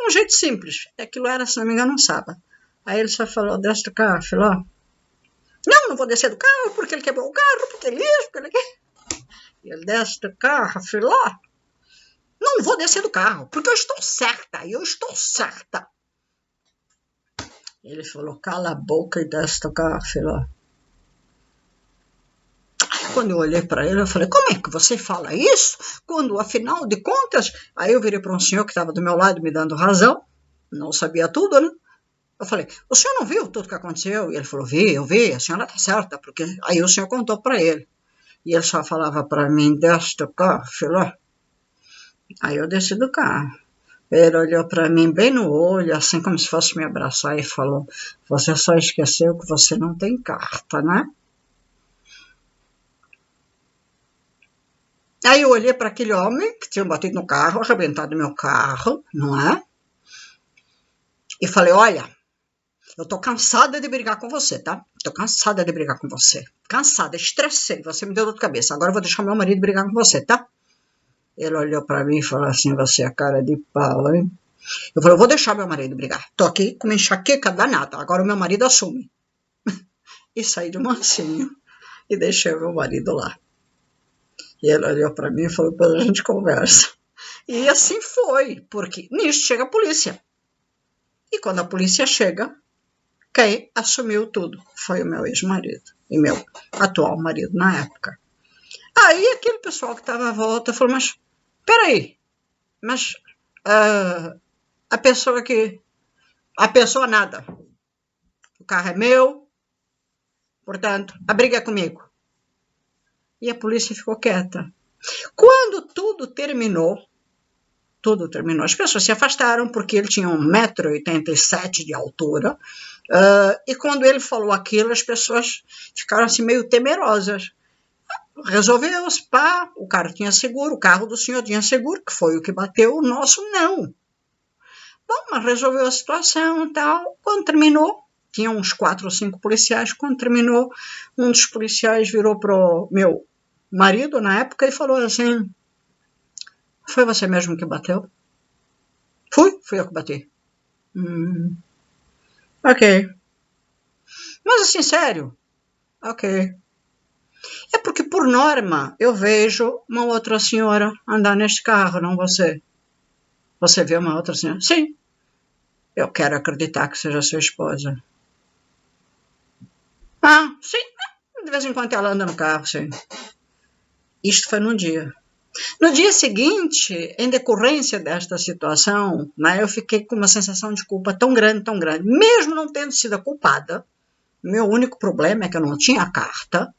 um jeito simples. Aquilo era, se não me engano, um sábado. Aí ele só falou, desce do carro, Filó. Não vou descer do carro, porque ele quebrou o carro, porque ele isso, porque ele... E ele desce do carro, Filó. Não vou descer do carro, porque eu estou certa. Ele falou, cala a boca e desce do carro, Filó. Quando eu olhei para ele, eu falei, como é que você fala isso? Quando, afinal de contas... Aí eu virei para um senhor que estava do meu lado me dando razão, não sabia tudo, né? Eu falei, o senhor não viu tudo que aconteceu? E ele falou, eu vi, a senhora está certa, porque aí o senhor contou para ele. E ele só falava para mim, desce do carro, Filó. Aí eu desci do carro. Ele olhou para mim bem no olho, assim como se fosse me abraçar, e falou, você só esqueceu que você não tem carta, né? Aí eu olhei para aquele homem que tinha batido no carro, arrebentado meu carro, não é? E falei, olha, eu tô cansada de brigar com você, tá? Tô cansada de brigar com você. Cansada, estressei, você me deu dor de cabeça. Agora eu vou deixar meu marido brigar com você, tá? Ele olhou para mim e falou assim, você é cara de pau, hein? Eu falei, eu vou deixar meu marido brigar. Tô aqui com uma enxaqueca danada. Agora o meu marido assume. E saí de mansinho e deixei o meu marido lá. E ele olhou para mim e falou, depois a gente conversa. E assim foi, porque nisso chega a polícia. E quando a polícia chega, quem assumiu tudo foi o meu ex-marido e meu atual marido na época. Aí aquele pessoal que estava à volta falou, mas peraí, mas a pessoa nada. O carro é meu, portanto, a briga é comigo. E a polícia ficou quieta. Quando tudo terminou, tudo terminou. As pessoas se afastaram porque ele tinha 1,87 m de altura, e quando ele falou aquilo, as pessoas ficaram assim meio temerosas. Resolveu-se, pá, o carro tinha seguro, o carro do senhor tinha seguro, que foi o que bateu, o nosso não. Bom, mas resolveu a situação e tal. Quando terminou, tinha uns 4 ou 5 policiais. Quando terminou, um dos policiais virou pro meu marido na época e falou assim: foi você mesmo que bateu? Fui eu que bati. Ok. Mas assim, sério? Ok. É porque, por norma, eu vejo uma outra senhora andar neste carro, não você. Você vê uma outra senhora? Sim. Eu quero acreditar que seja sua esposa. Ah, sim. De vez em quando ela anda no carro, sim. Isto foi num dia. No dia seguinte, em decorrência desta situação, né, eu fiquei com uma sensação de culpa tão grande, mesmo não tendo sido a culpada. Meu único problema é que eu não tinha a carta,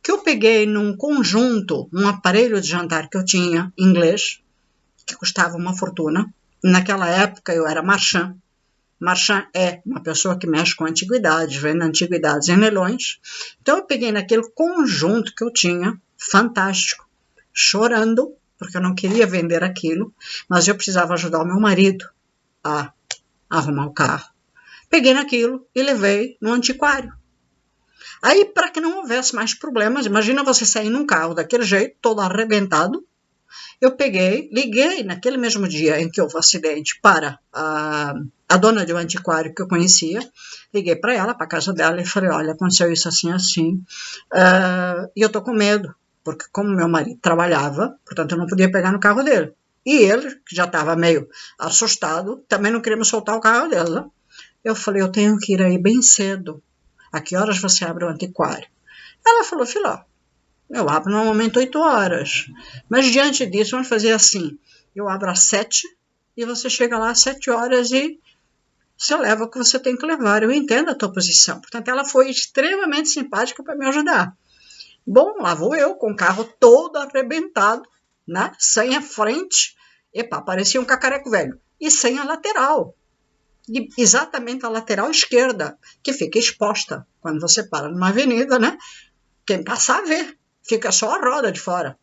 que eu peguei num conjunto, um aparelho de jantar que eu tinha, inglês, que custava uma fortuna. Naquela época eu era marchand. Marchand é uma pessoa que mexe com antiguidades, vende antiguidades em leilões. Então eu peguei naquele conjunto que eu tinha, fantástico, chorando, porque eu não queria vender aquilo, mas eu precisava ajudar o meu marido a arrumar o carro. Peguei naquilo e levei no antiquário. Aí, para que não houvesse mais problemas, imagina você sair num carro daquele jeito, todo arrebentado. Eu peguei, liguei naquele mesmo dia em que houve o acidente para a dona de um antiquário que eu conhecia, liguei para ela, para a casa dela, e falei: olha, aconteceu isso assim, assim, e eu tô com medo, porque como meu marido trabalhava, portanto eu não podia pegar no carro dele. E ele, que já estava meio assustado, também não queria me soltar o carro dela. Eu falei: eu tenho que ir aí bem cedo. A que horas você abre o antiquário? Ela falou: filó, eu abro normalmente 8 horas. Mas diante disso, vamos fazer assim: eu abro às 7 e você chega lá às 7 horas e você leva o que você tem que levar. Eu entendo a tua posição. Portanto, ela foi extremamente simpática para me ajudar. Bom, lá vou eu com o carro todo arrebentado, né? Sem a frente. Epa, parecia um cacareco velho. E sem a lateral. E exatamente a lateral esquerda, que fica exposta quando você para numa avenida, né? Quem passar vê. Fica só a roda de fora.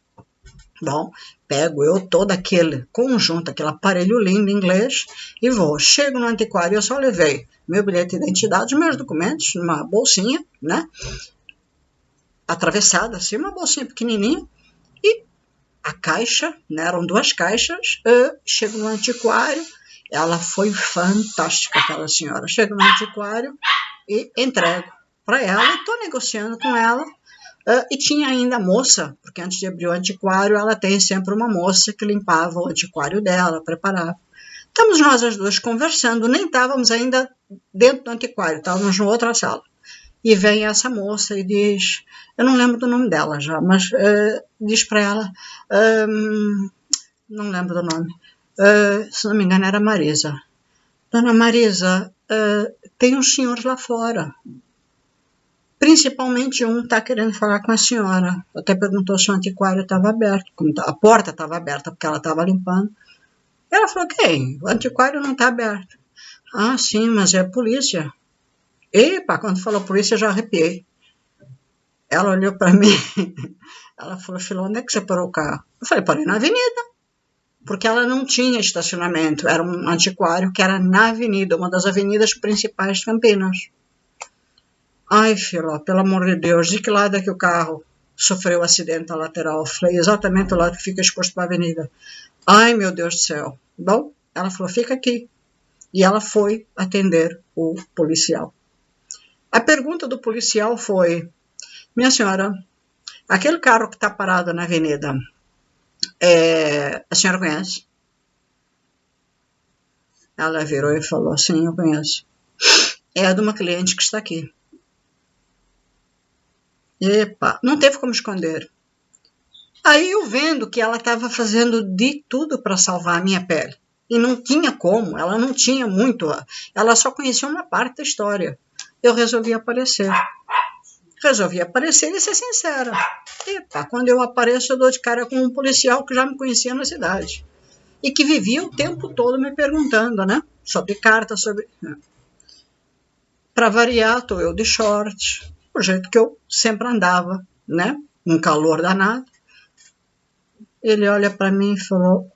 Bom, pego eu todo aquele conjunto, aquele aparelho lindo inglês e vou. Chego no antiquário, eu só levei meu bilhete de identidade, meus documentos, numa bolsinha, né? Atravessada, assim, uma bolsinha pequenininha. E a caixa, né? Eram 2 caixas. Chego no antiquário, ela foi fantástica, aquela senhora. Chego no antiquário e entrego para ela e estou negociando com ela. E tinha ainda a moça, porque antes de abrir o antiquário, ela tem sempre uma moça que limpava o antiquário dela, preparava. Estamos nós as duas conversando, nem estávamos ainda dentro do antiquário, estávamos em outra sala. E vem essa moça e diz, eu não lembro do nome dela já, mas diz para ela, não lembro do nome, se não me engano era Marisa. Dona Marisa, tem uns senhores lá fora. Principalmente um está querendo falar com a senhora. Até perguntou se o antiquário estava aberto. A porta estava aberta porque ela estava limpando. Ela falou: quem? O antiquário não está aberto. Ah, sim, mas é a polícia. Epa, quando falou polícia eu já arrepiei. Ela olhou para mim. Ela falou: filho, onde é que você parou o carro? Eu falei: parei na avenida. Porque ela não tinha estacionamento. Era um antiquário que era na avenida, uma das avenidas principais de Campinas. Ai, filho, pelo amor de Deus, de que lado é que o carro sofreu acidente na lateral? Falei, exatamente o lado que fica exposto para a avenida. Ai, meu Deus do céu. Bom, ela falou, fica aqui. E ela foi atender o policial. A pergunta do policial foi, minha senhora, aquele carro que está parado na avenida, a senhora conhece? Ela virou e falou, sim, eu conheço. É a de uma cliente que está aqui. Epa, não teve como esconder. Aí eu vendo que ela estava fazendo de tudo para salvar a minha pele. E não tinha como, ela não tinha muito, ela só conhecia uma parte da história. Eu resolvi aparecer. Resolvi aparecer e ser sincera. Epa, quando eu apareço eu dou de cara com um policial que já me conhecia na cidade. e que vivia o tempo todo me perguntando, né? Sobre cartas, sobre... Para variar, estou eu de short, o jeito que eu sempre andava, né? Um calor danado. Ele olha para mim e falou,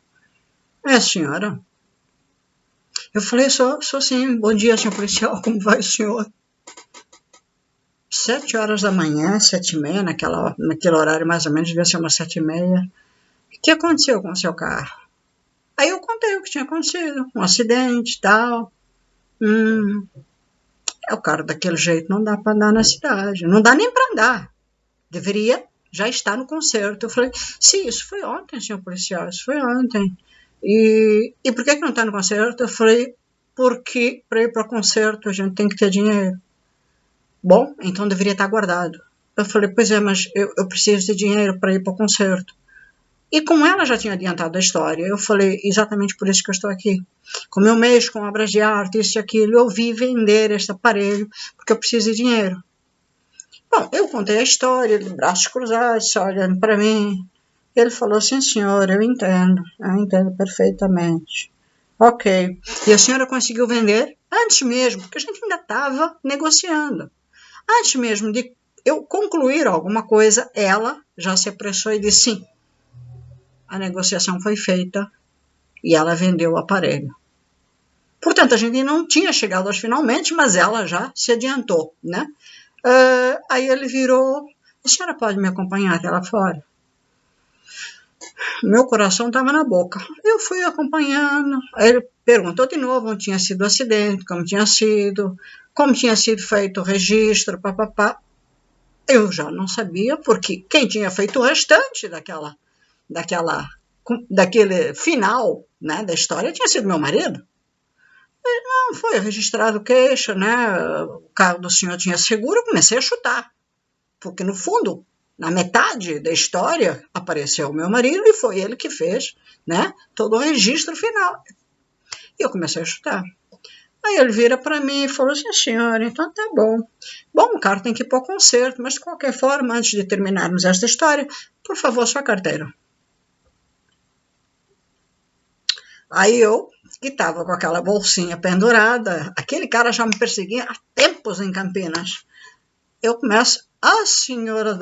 senhora? Eu falei, sou sim, bom dia, senhor policial, como vai o senhor? 7 horas da manhã, 7h30, naquele horário mais ou menos, devia ser umas 7h30. O que aconteceu com o seu carro? Aí eu contei o que tinha acontecido, um acidente e tal. O carro daquele jeito não dá para andar na cidade, não dá nem para andar. Deveria já estar no conserto. Eu falei, sim, isso foi ontem, senhor policial, isso foi ontem. E por que não está no conserto? Eu falei, porque para ir para o conserto a gente tem que ter dinheiro. Bom, então deveria estar guardado. Eu falei, pois é, mas eu preciso de dinheiro para ir para o concerto. E como ela já tinha adiantado a história, eu falei, exatamente por isso que eu estou aqui. Como eu mexo com obras de arte, isso e aquilo, eu vi vender este aparelho porque eu preciso de dinheiro. Bom, eu contei a história, de braços cruzados, só olhando para mim. Ele falou, sim senhor, eu entendo perfeitamente. Ok. E a senhora conseguiu vender antes mesmo, porque a gente ainda estava negociando. Antes mesmo de eu concluir alguma coisa, ela já se apressou e disse sim. A negociação foi feita e ela vendeu o aparelho. Portanto, a gente não tinha chegado aos finalmente, mas ela já se adiantou, né? Aí ele virou, a senhora pode me acompanhar até lá fora? Meu coração estava na boca. Eu fui acompanhando. Aí ele perguntou de novo onde tinha sido o acidente, como tinha sido feito o registro, papapá. Eu já não sabia, porque quem tinha feito o restante daquele final, né, da história tinha sido meu marido. Não, foi registrado queixa, né? O carro do senhor tinha seguro, eu comecei a chutar. Porque, no fundo, na metade da história, apareceu o meu marido e foi ele que fez, né, todo o registro final. E eu comecei a chutar. Aí ele vira para mim e falou assim, senhora, então tá bom. Bom, o carro tem que ir para o conserto, mas de qualquer forma, antes de terminarmos esta história, por favor, sua carteira. Aí eu, que estava com aquela bolsinha pendurada, aquele cara já me perseguia há tempos em Campinas. Eu começo, a senhora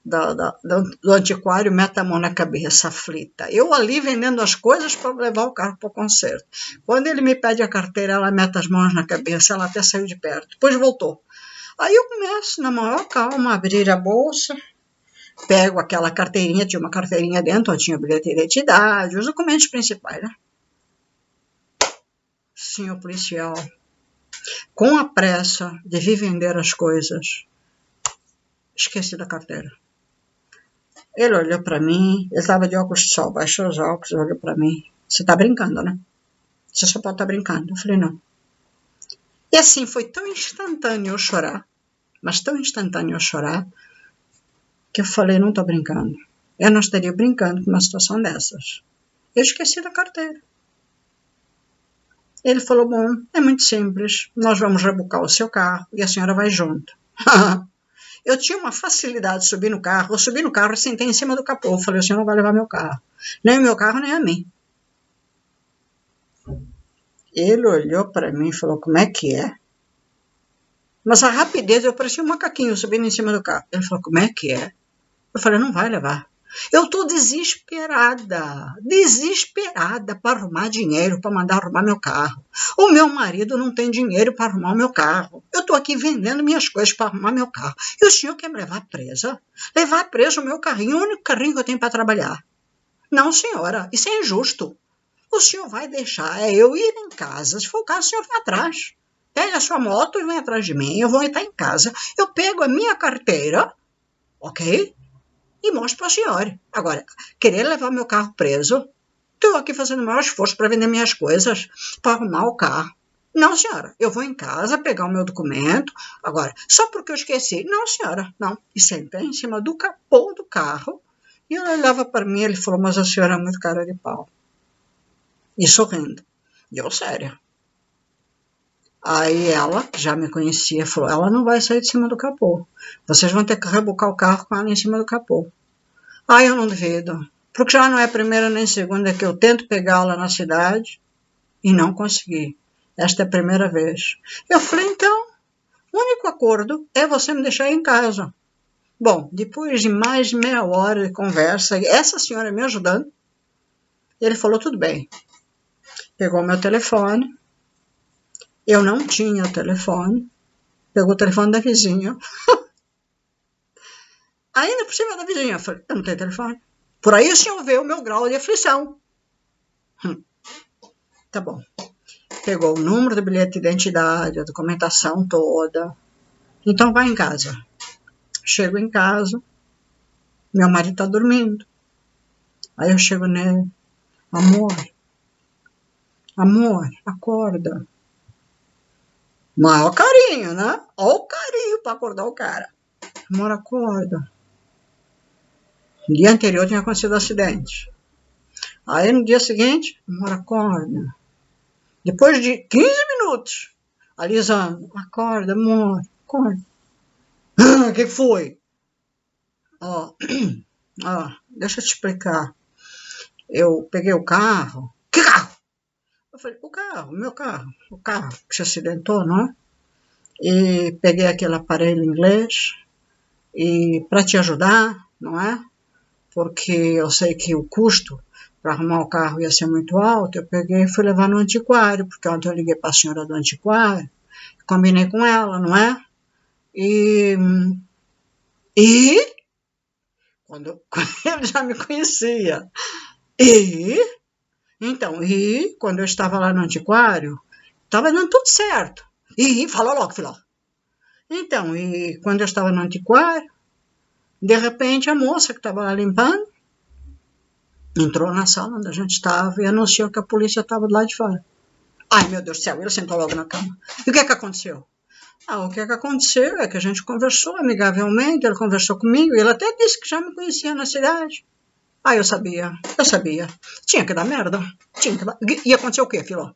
do antiquário mete a mão na cabeça, aflita. Eu ali vendendo as coisas para levar o carro para o conserto. Quando ele me pede a carteira, ela mete as mãos na cabeça, ela até saiu de perto. Depois voltou. Aí eu começo, na maior calma, a abrir a bolsa, pego aquela carteirinha, tinha uma carteirinha dentro, tinha bilhete de identidade, os documentos principais, né? Senhor policial, com a pressa de vir vender as coisas, esqueci da carteira. Ele olhou para mim, ele estava de óculos de sol, baixou os óculos, olhou para mim. Você está brincando, né? Você só pode estar brincando. Eu falei, não. E assim, foi tão instantâneo eu chorar, mas tão instantâneo eu chorar, que eu falei, não estou brincando. Eu não estaria brincando com uma situação dessas. Eu esqueci da carteira. Ele falou, bom, é muito simples, nós vamos rebocar o seu carro e a senhora vai junto. Eu tinha uma facilidade de subir no carro, eu subi no carro e sentei em cima do capô. Eu falei, o senhor não vai levar meu carro. Nem o meu carro, nem a mim. Ele olhou para mim e falou, como é que é? Mas a rapidez, eu parecia um macaquinho subindo em cima do carro. Ele falou, como é que é? Eu falei, não vai levar. Eu estou desesperada para arrumar dinheiro, para mandar arrumar meu carro. O meu marido não tem dinheiro para arrumar o meu carro. Eu estou aqui vendendo minhas coisas para arrumar meu carro. E o senhor quer me levar presa? Levar preso o meu carrinho, o único carrinho que eu tenho para trabalhar. Não, senhora, isso é injusto. O senhor vai deixar eu ir em casa. Se for o caso, o senhor vem atrás. Pega a sua moto e vem atrás de mim. Eu vou estar em casa. Eu pego a minha carteira, ok? E mostro para a senhora. Agora, querer levar meu carro preso, estou aqui fazendo o maior esforço para vender minhas coisas, para arrumar o carro. Não, senhora, eu vou em casa pegar o meu documento. Agora, só porque eu esqueci. Não, senhora, não. E sentei em cima do capô do carro. E ele olhava para mim e ele falou, mas a senhora é muito cara de pau. E sorrindo. E eu, séria. Aí ela, que já me conhecia, falou, ela não vai sair de cima do capô. Vocês vão ter que rebocar o carro com ela em cima do capô. Eu não duvido. porque já não é a primeira nem segunda que eu tento pegá-la na cidade e não consegui. Esta é a primeira vez. Eu falei, então, o único acordo é você me deixar em casa. Bom, depois de mais de meia hora de conversa, essa senhora me ajudando, ele falou, tudo bem. Pegou meu telefone, eu não tinha o telefone, pegou o telefone da vizinha. Ainda por cima da vizinha, eu falei, eu não tenho telefone. Por aí o senhor vê o meu grau de aflição. Tá bom. Pegou o número do bilhete de identidade, a documentação toda. Então vai em casa. Chego em casa, meu marido tá dormindo. Aí eu chego nele, amor, acorda. Maior carinho, né? Olha o carinho pra acordar o cara. Amor, acorda. No dia anterior tinha acontecido um acidente. Aí no dia seguinte, amor, acorda. Depois de 15 minutos, alisando, acorda, amor, acorda. O que foi? Ó, deixa eu te explicar. Eu peguei o carro. Que carro? Eu falei, meu carro. O carro que se acidentou, não é? E peguei aquele aparelho inglês e para te ajudar, não é? Porque eu sei que o custo para arrumar o carro ia ser muito alto, eu peguei e fui levar no antiquário, porque ontem eu liguei para a senhora do antiquário, combinei com ela, não é? E quando ele já me conhecia. E quando eu estava lá no antiquário, estava dando tudo certo. Falou logo, filó. Então, e quando eu estava no antiquário, de repente a moça que estava lá limpando entrou na sala onde a gente estava e anunciou que a polícia estava do lado de fora. Ai, meu Deus do céu, ele sentou logo na cama. E o que é que aconteceu? O que é que aconteceu é que a gente conversou amigavelmente, ele conversou comigo, e ele até disse que já me conhecia na cidade. Eu sabia. Tinha que dar merda. Ia acontecer o quê, filó?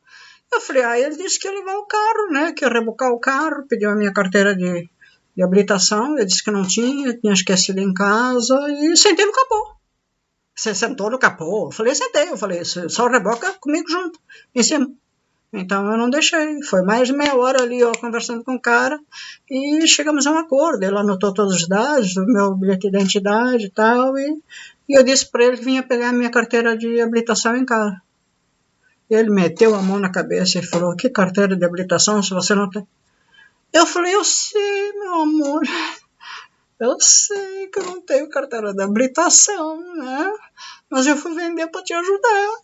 Eu falei, ele disse que ia levar o carro, né, que ia rebocar o carro, pediu a minha carteira de habilitação, eu disse que não tinha esquecido em casa, e sentei no capô. Você sentou no capô? Eu falei, só reboca comigo junto, em cima. Então eu não deixei. Foi mais de meia hora ali, ó, conversando com o cara, e chegamos a um acordo. Ele anotou todos os dados do meu bilhete de identidade e tal, e eu disse para ele que vinha pegar a minha carteira de habilitação em casa. Ele meteu a mão na cabeça e falou, que carteira de habilitação se você não tem? Eu falei, eu sei, meu amor, eu sei que eu não tenho carteira de habilitação, né? Mas eu fui vender para te ajudar,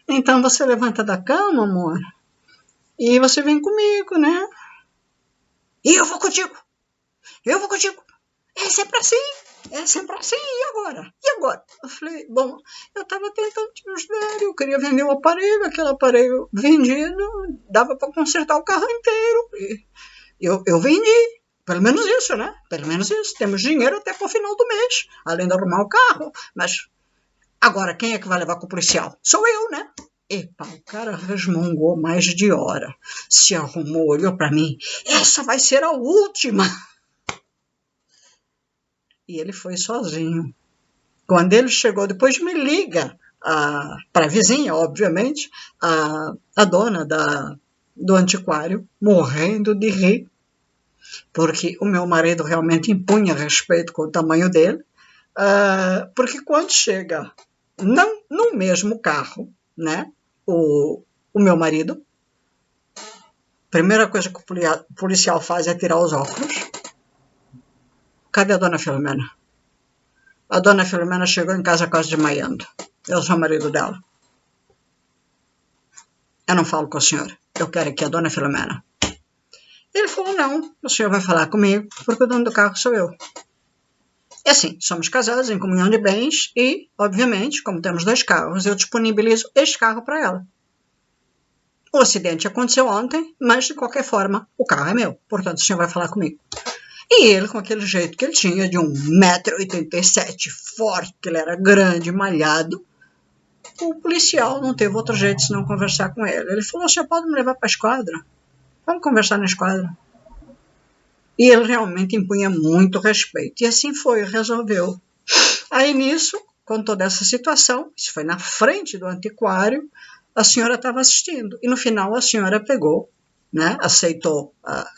então você levanta da cama, amor, e você vem comigo, né? E eu vou contigo. É sempre assim, e agora? Eu falei, bom, eu estava tentando te ajudar, eu queria vender o aparelho, aquele aparelho vendido, dava para consertar o carro inteiro, e eu vendi. Pelo menos isso, né? Temos dinheiro até para o final do mês, além de arrumar o carro, mas agora quem é que vai levar com o policial? Sou eu, né? Epa, o cara resmungou mais de hora, se arrumou, olhou para mim, essa vai ser a última. E ele foi sozinho. Quando ele chegou, depois me liga para a vizinha, obviamente, a dona do antiquário, morrendo de rir, porque o meu marido realmente impunha respeito com o tamanho dele, porque quando chega não no mesmo carro, né, o meu marido, a primeira coisa que o policial faz é tirar os óculos. Cadê a dona Filomena? A dona Filomena chegou em casa quase desmaiando. Eu sou o marido dela. Eu não falo com a senhora. Eu quero aqui a dona Filomena. Ele falou, não, o senhor vai falar comigo, porque o dono do carro sou eu. E assim, somos casados em comunhão de bens e, obviamente, como temos 2 carros, eu disponibilizo este carro para ela. O acidente aconteceu ontem, mas de qualquer forma, o carro é meu. Portanto, o senhor vai falar comigo. E ele, com aquele jeito que ele tinha, de 1,87 m, forte, que ele era grande, malhado, o policial não teve outro jeito senão conversar com ele. Ele falou, você pode me levar para a esquadra? Vamos conversar na esquadra. E ele realmente impunha muito respeito. E assim foi, resolveu. Aí nisso, contou dessa situação, isso foi na frente do antiquário, a senhora estava assistindo, e no final a senhora pegou, né, aceitou,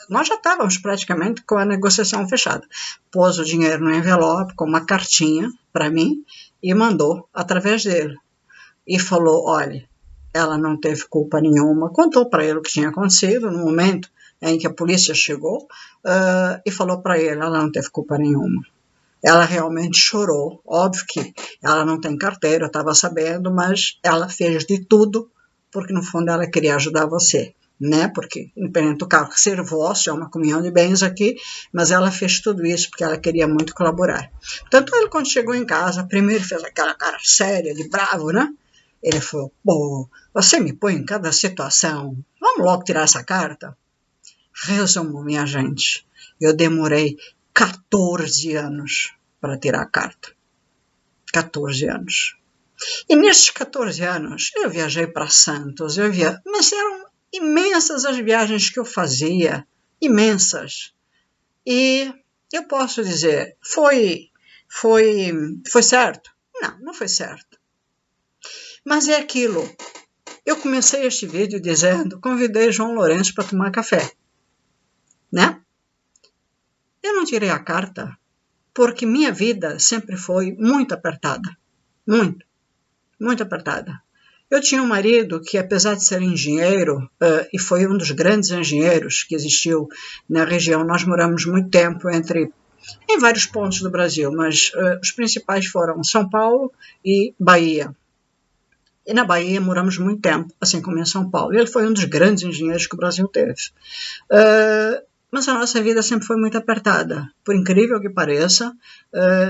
nós já estávamos praticamente com a negociação fechada, pôs o dinheiro no envelope com uma cartinha para mim e mandou através dele, e falou, olha, ela não teve culpa nenhuma, contou para ele o que tinha acontecido no momento em que a polícia chegou, e falou para ele, ela não teve culpa nenhuma. Ela realmente chorou, óbvio que ela não tem carteira, eu estava sabendo, mas ela fez de tudo, porque no fundo ela queria ajudar você, né? Porque, independente do carro ser vosso, é uma comunhão de bens aqui, mas ela fez tudo isso porque ela queria muito colaborar. Tanto ele, quando chegou em casa, primeiro fez aquela cara séria, de bravo, né? Ele falou, pô, você me põe em cada situação, vamos logo tirar essa carta? Resumo, minha gente, eu demorei 14 anos para tirar a carta. 14 anos. E nestes 14 anos, eu viajei para Santos, mas eram imensas as viagens que eu fazia, imensas. E eu posso dizer, foi certo? Não, não foi certo. Mas é aquilo. Eu comecei este vídeo dizendo, convidei João Lourenço para tomar café, né? Eu não tirei a carta porque minha vida sempre foi muito apertada. Muito, muito apertada. Eu tinha um marido que, apesar de ser engenheiro, e foi um dos grandes engenheiros que existiu na região, nós moramos muito tempo em vários pontos do Brasil, mas os principais foram São Paulo e Bahia. E na Bahia moramos muito tempo, assim como em São Paulo. Ele foi um dos grandes engenheiros que o Brasil teve. Mas a nossa vida sempre foi muito apertada, por incrível que pareça,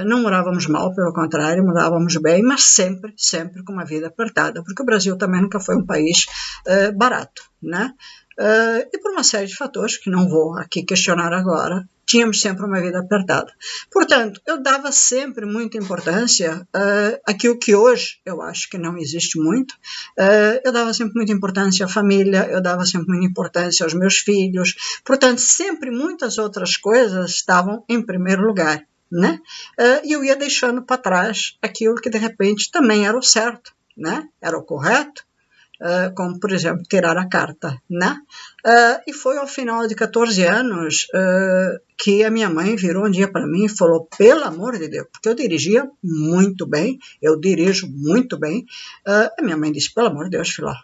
não morávamos mal, pelo contrário, morávamos bem, mas sempre, sempre com uma vida apertada, porque o Brasil também nunca foi um país barato, né? E por uma série de fatores que não vou aqui questionar agora, tínhamos sempre uma vida apertada. Portanto, eu dava sempre muita importância àquilo que hoje eu acho que não existe muito. Eu dava sempre muita importância à família, eu dava sempre muita importância aos meus filhos. Portanto, sempre muitas outras coisas estavam em primeiro lugar, né? E eu ia deixando para trás aquilo que de repente também era o certo, né? Era o correto. Como, por exemplo, tirar a carta, né? E foi ao final de 14 anos que a minha mãe virou um dia para mim e falou, pelo amor de Deus, porque eu dirigia muito bem, eu dirijo muito bem, a minha mãe disse, pelo amor de Deus, filha,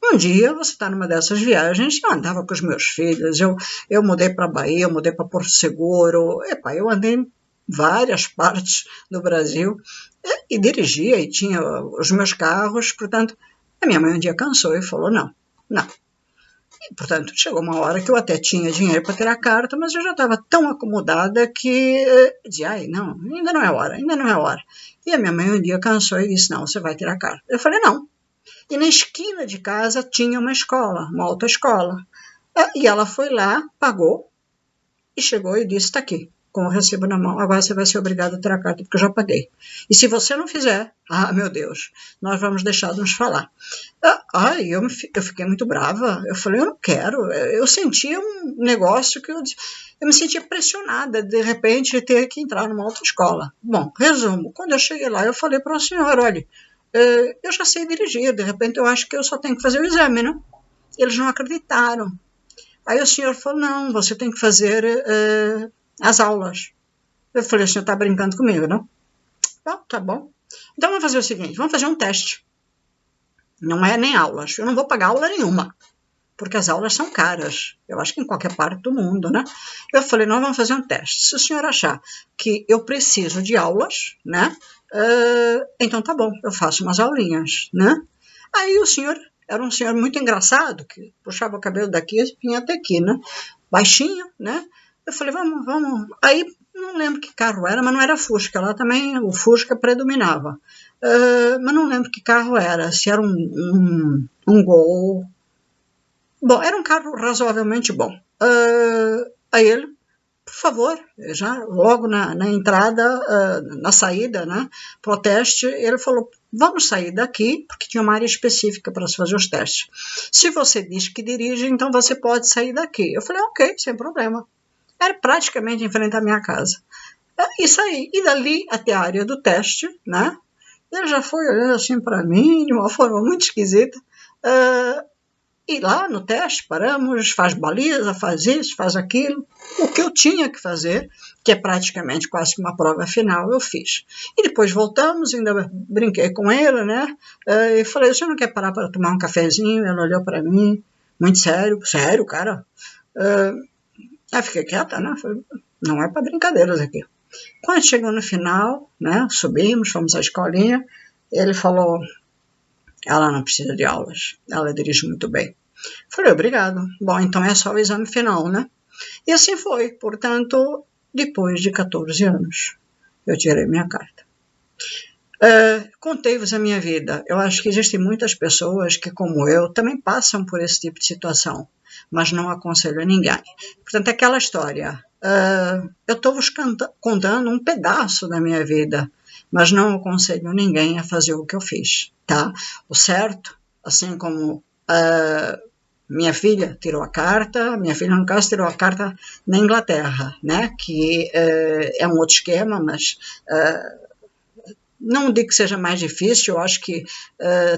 um dia você está numa dessas viagens, eu andava com os meus filhos, eu mudei para Bahia, eu mudei para Porto Seguro, eu andei em várias partes do Brasil e dirigia e tinha os meus carros, portanto, a minha mãe um dia cansou e falou, não. E, portanto, chegou uma hora que eu até tinha dinheiro para tirar a carta, mas eu já estava tão acomodada que dizia, não, ainda não é hora. E a minha mãe um dia cansou e disse, não, você vai tirar a carta. Eu falei, não. E na esquina de casa tinha uma escola, uma autoescola. E ela foi lá, pagou, e chegou e disse, está aqui, com o recibo na mão, agora você vai ser obrigado a tirar a carta, porque eu já paguei. E se você não fizer, meu Deus, nós vamos deixar de nos falar. Eu fiquei muito brava, eu falei, eu não quero, eu sentia um negócio que eu me sentia pressionada, de repente, ter que entrar numa autoescola. Bom, resumo, quando eu cheguei lá, eu falei para o senhor, olha, eu já sei dirigir, de repente eu acho que eu só tenho que fazer o exame, né? Eles não acreditaram. Aí o senhor falou, não, você tem que fazer as aulas. Eu falei, o senhor está brincando comigo, não? Tá bom. Então vamos fazer o seguinte, vamos fazer um teste. Não é nem aulas, eu não vou pagar aula nenhuma, porque as aulas são caras, eu acho que em qualquer parte do mundo, né? Eu falei, nós vamos fazer um teste. Se o senhor achar que eu preciso de aulas, né? Então tá bom, eu faço umas aulinhas, né? Aí o senhor era um senhor muito engraçado, que puxava o cabelo daqui e vinha até aqui, né? Baixinho, né? Eu falei, vamos. Aí, não lembro que carro era, mas não era Fusca. Lá também o Fusca predominava. Mas não lembro que carro era. Se era um Gol. Bom, era um carro razoavelmente bom. Aí ele, por favor, já logo na entrada, na saída, né, pro teste, ele falou, vamos sair daqui, porque tinha uma área específica para se fazer os testes. Se você diz que dirige, então você pode sair daqui. Eu falei, ok, sem problema. Era praticamente em frente à minha casa. E saí. E dali até a área do teste, né? Ele já foi olhando assim para mim de uma forma muito esquisita. E lá no teste paramos, faz baliza, faz isso, faz aquilo. O que eu tinha que fazer, que é praticamente quase que uma prova final, eu fiz. E depois voltamos, ainda brinquei com ele, né? E falei, você não quer parar para tomar um cafezinho? Ele olhou para mim, muito sério. Sério, cara? Aí fiquei quieta, né? Falei, não é para brincadeiras aqui. Quando chegou no final, né? Subimos, fomos à escolinha. Ele falou, ela não precisa de aulas, ela dirige muito bem. Falei, obrigado. Bom, então é só o exame final, né? E assim foi. Portanto, depois de 14 anos, eu tirei minha carta. Contei-vos a minha vida. Eu acho que existem muitas pessoas que, como eu, também passam por esse tipo de situação, mas não aconselho a ninguém. Portanto, aquela história. Eu estou vos contando um pedaço da minha vida, mas não aconselho ninguém a fazer o que eu fiz, tá? O certo, assim como minha filha tirou a carta, minha filha, no caso, tirou a carta na Inglaterra, né? Que é um outro esquema, mas não digo que seja mais difícil, eu acho que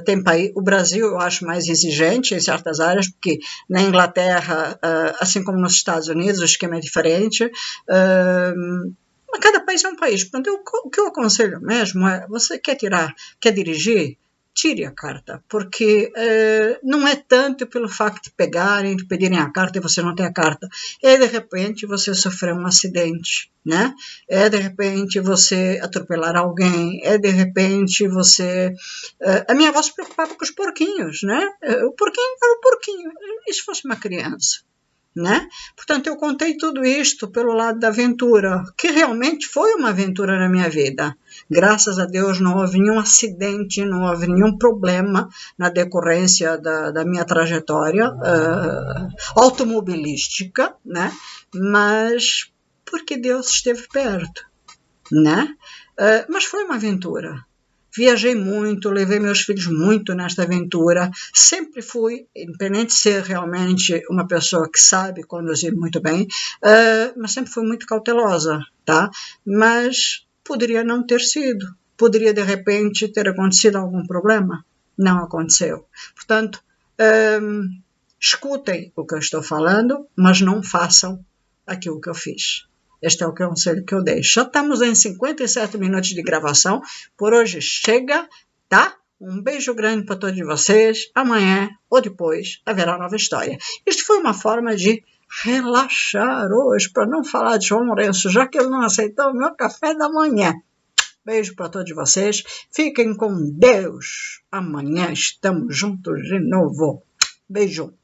tem país, o Brasil eu acho mais exigente em certas áreas, porque na Inglaterra, assim como nos Estados Unidos, o esquema é diferente. Mas cada país é um país. Portanto, o que eu aconselho mesmo é, você quer dirigir? Tire a carta, porque não é tanto pelo facto de pegarem, de pedirem a carta e você não tem a carta. É de repente você sofrer um acidente, né? É de repente você atropelar alguém, é de repente você... a minha avó se preocupava com os porquinhos, né? O porquinho era o porquinho, e se fosse uma criança? Né? Portanto, eu contei tudo isto pelo lado da aventura, que realmente foi uma aventura na minha vida. Graças a Deus não houve nenhum acidente, não houve nenhum problema na decorrência da minha trajetória automobilística, né? Mas porque Deus esteve perto, né? Mas foi uma aventura. Viajei muito, levei meus filhos muito nesta aventura, sempre fui, independente de ser realmente uma pessoa que sabe conduzir muito bem, mas sempre fui muito cautelosa, tá? Mas poderia não ter sido, poderia de repente ter acontecido algum problema, não aconteceu. Portanto, escutem o que eu estou falando, mas não façam aquilo que eu fiz. Este é o conselho que eu deixo. Já estamos em 57 minutos de gravação. Por hoje chega, tá? Um beijo grande para todos vocês. Amanhã ou depois haverá nova história. Isto foi uma forma de relaxar hoje, para não falar de João Lourenço, já que ele não aceitou o meu café da manhã. Beijo para todos vocês. Fiquem com Deus. Amanhã estamos juntos de novo. Beijo.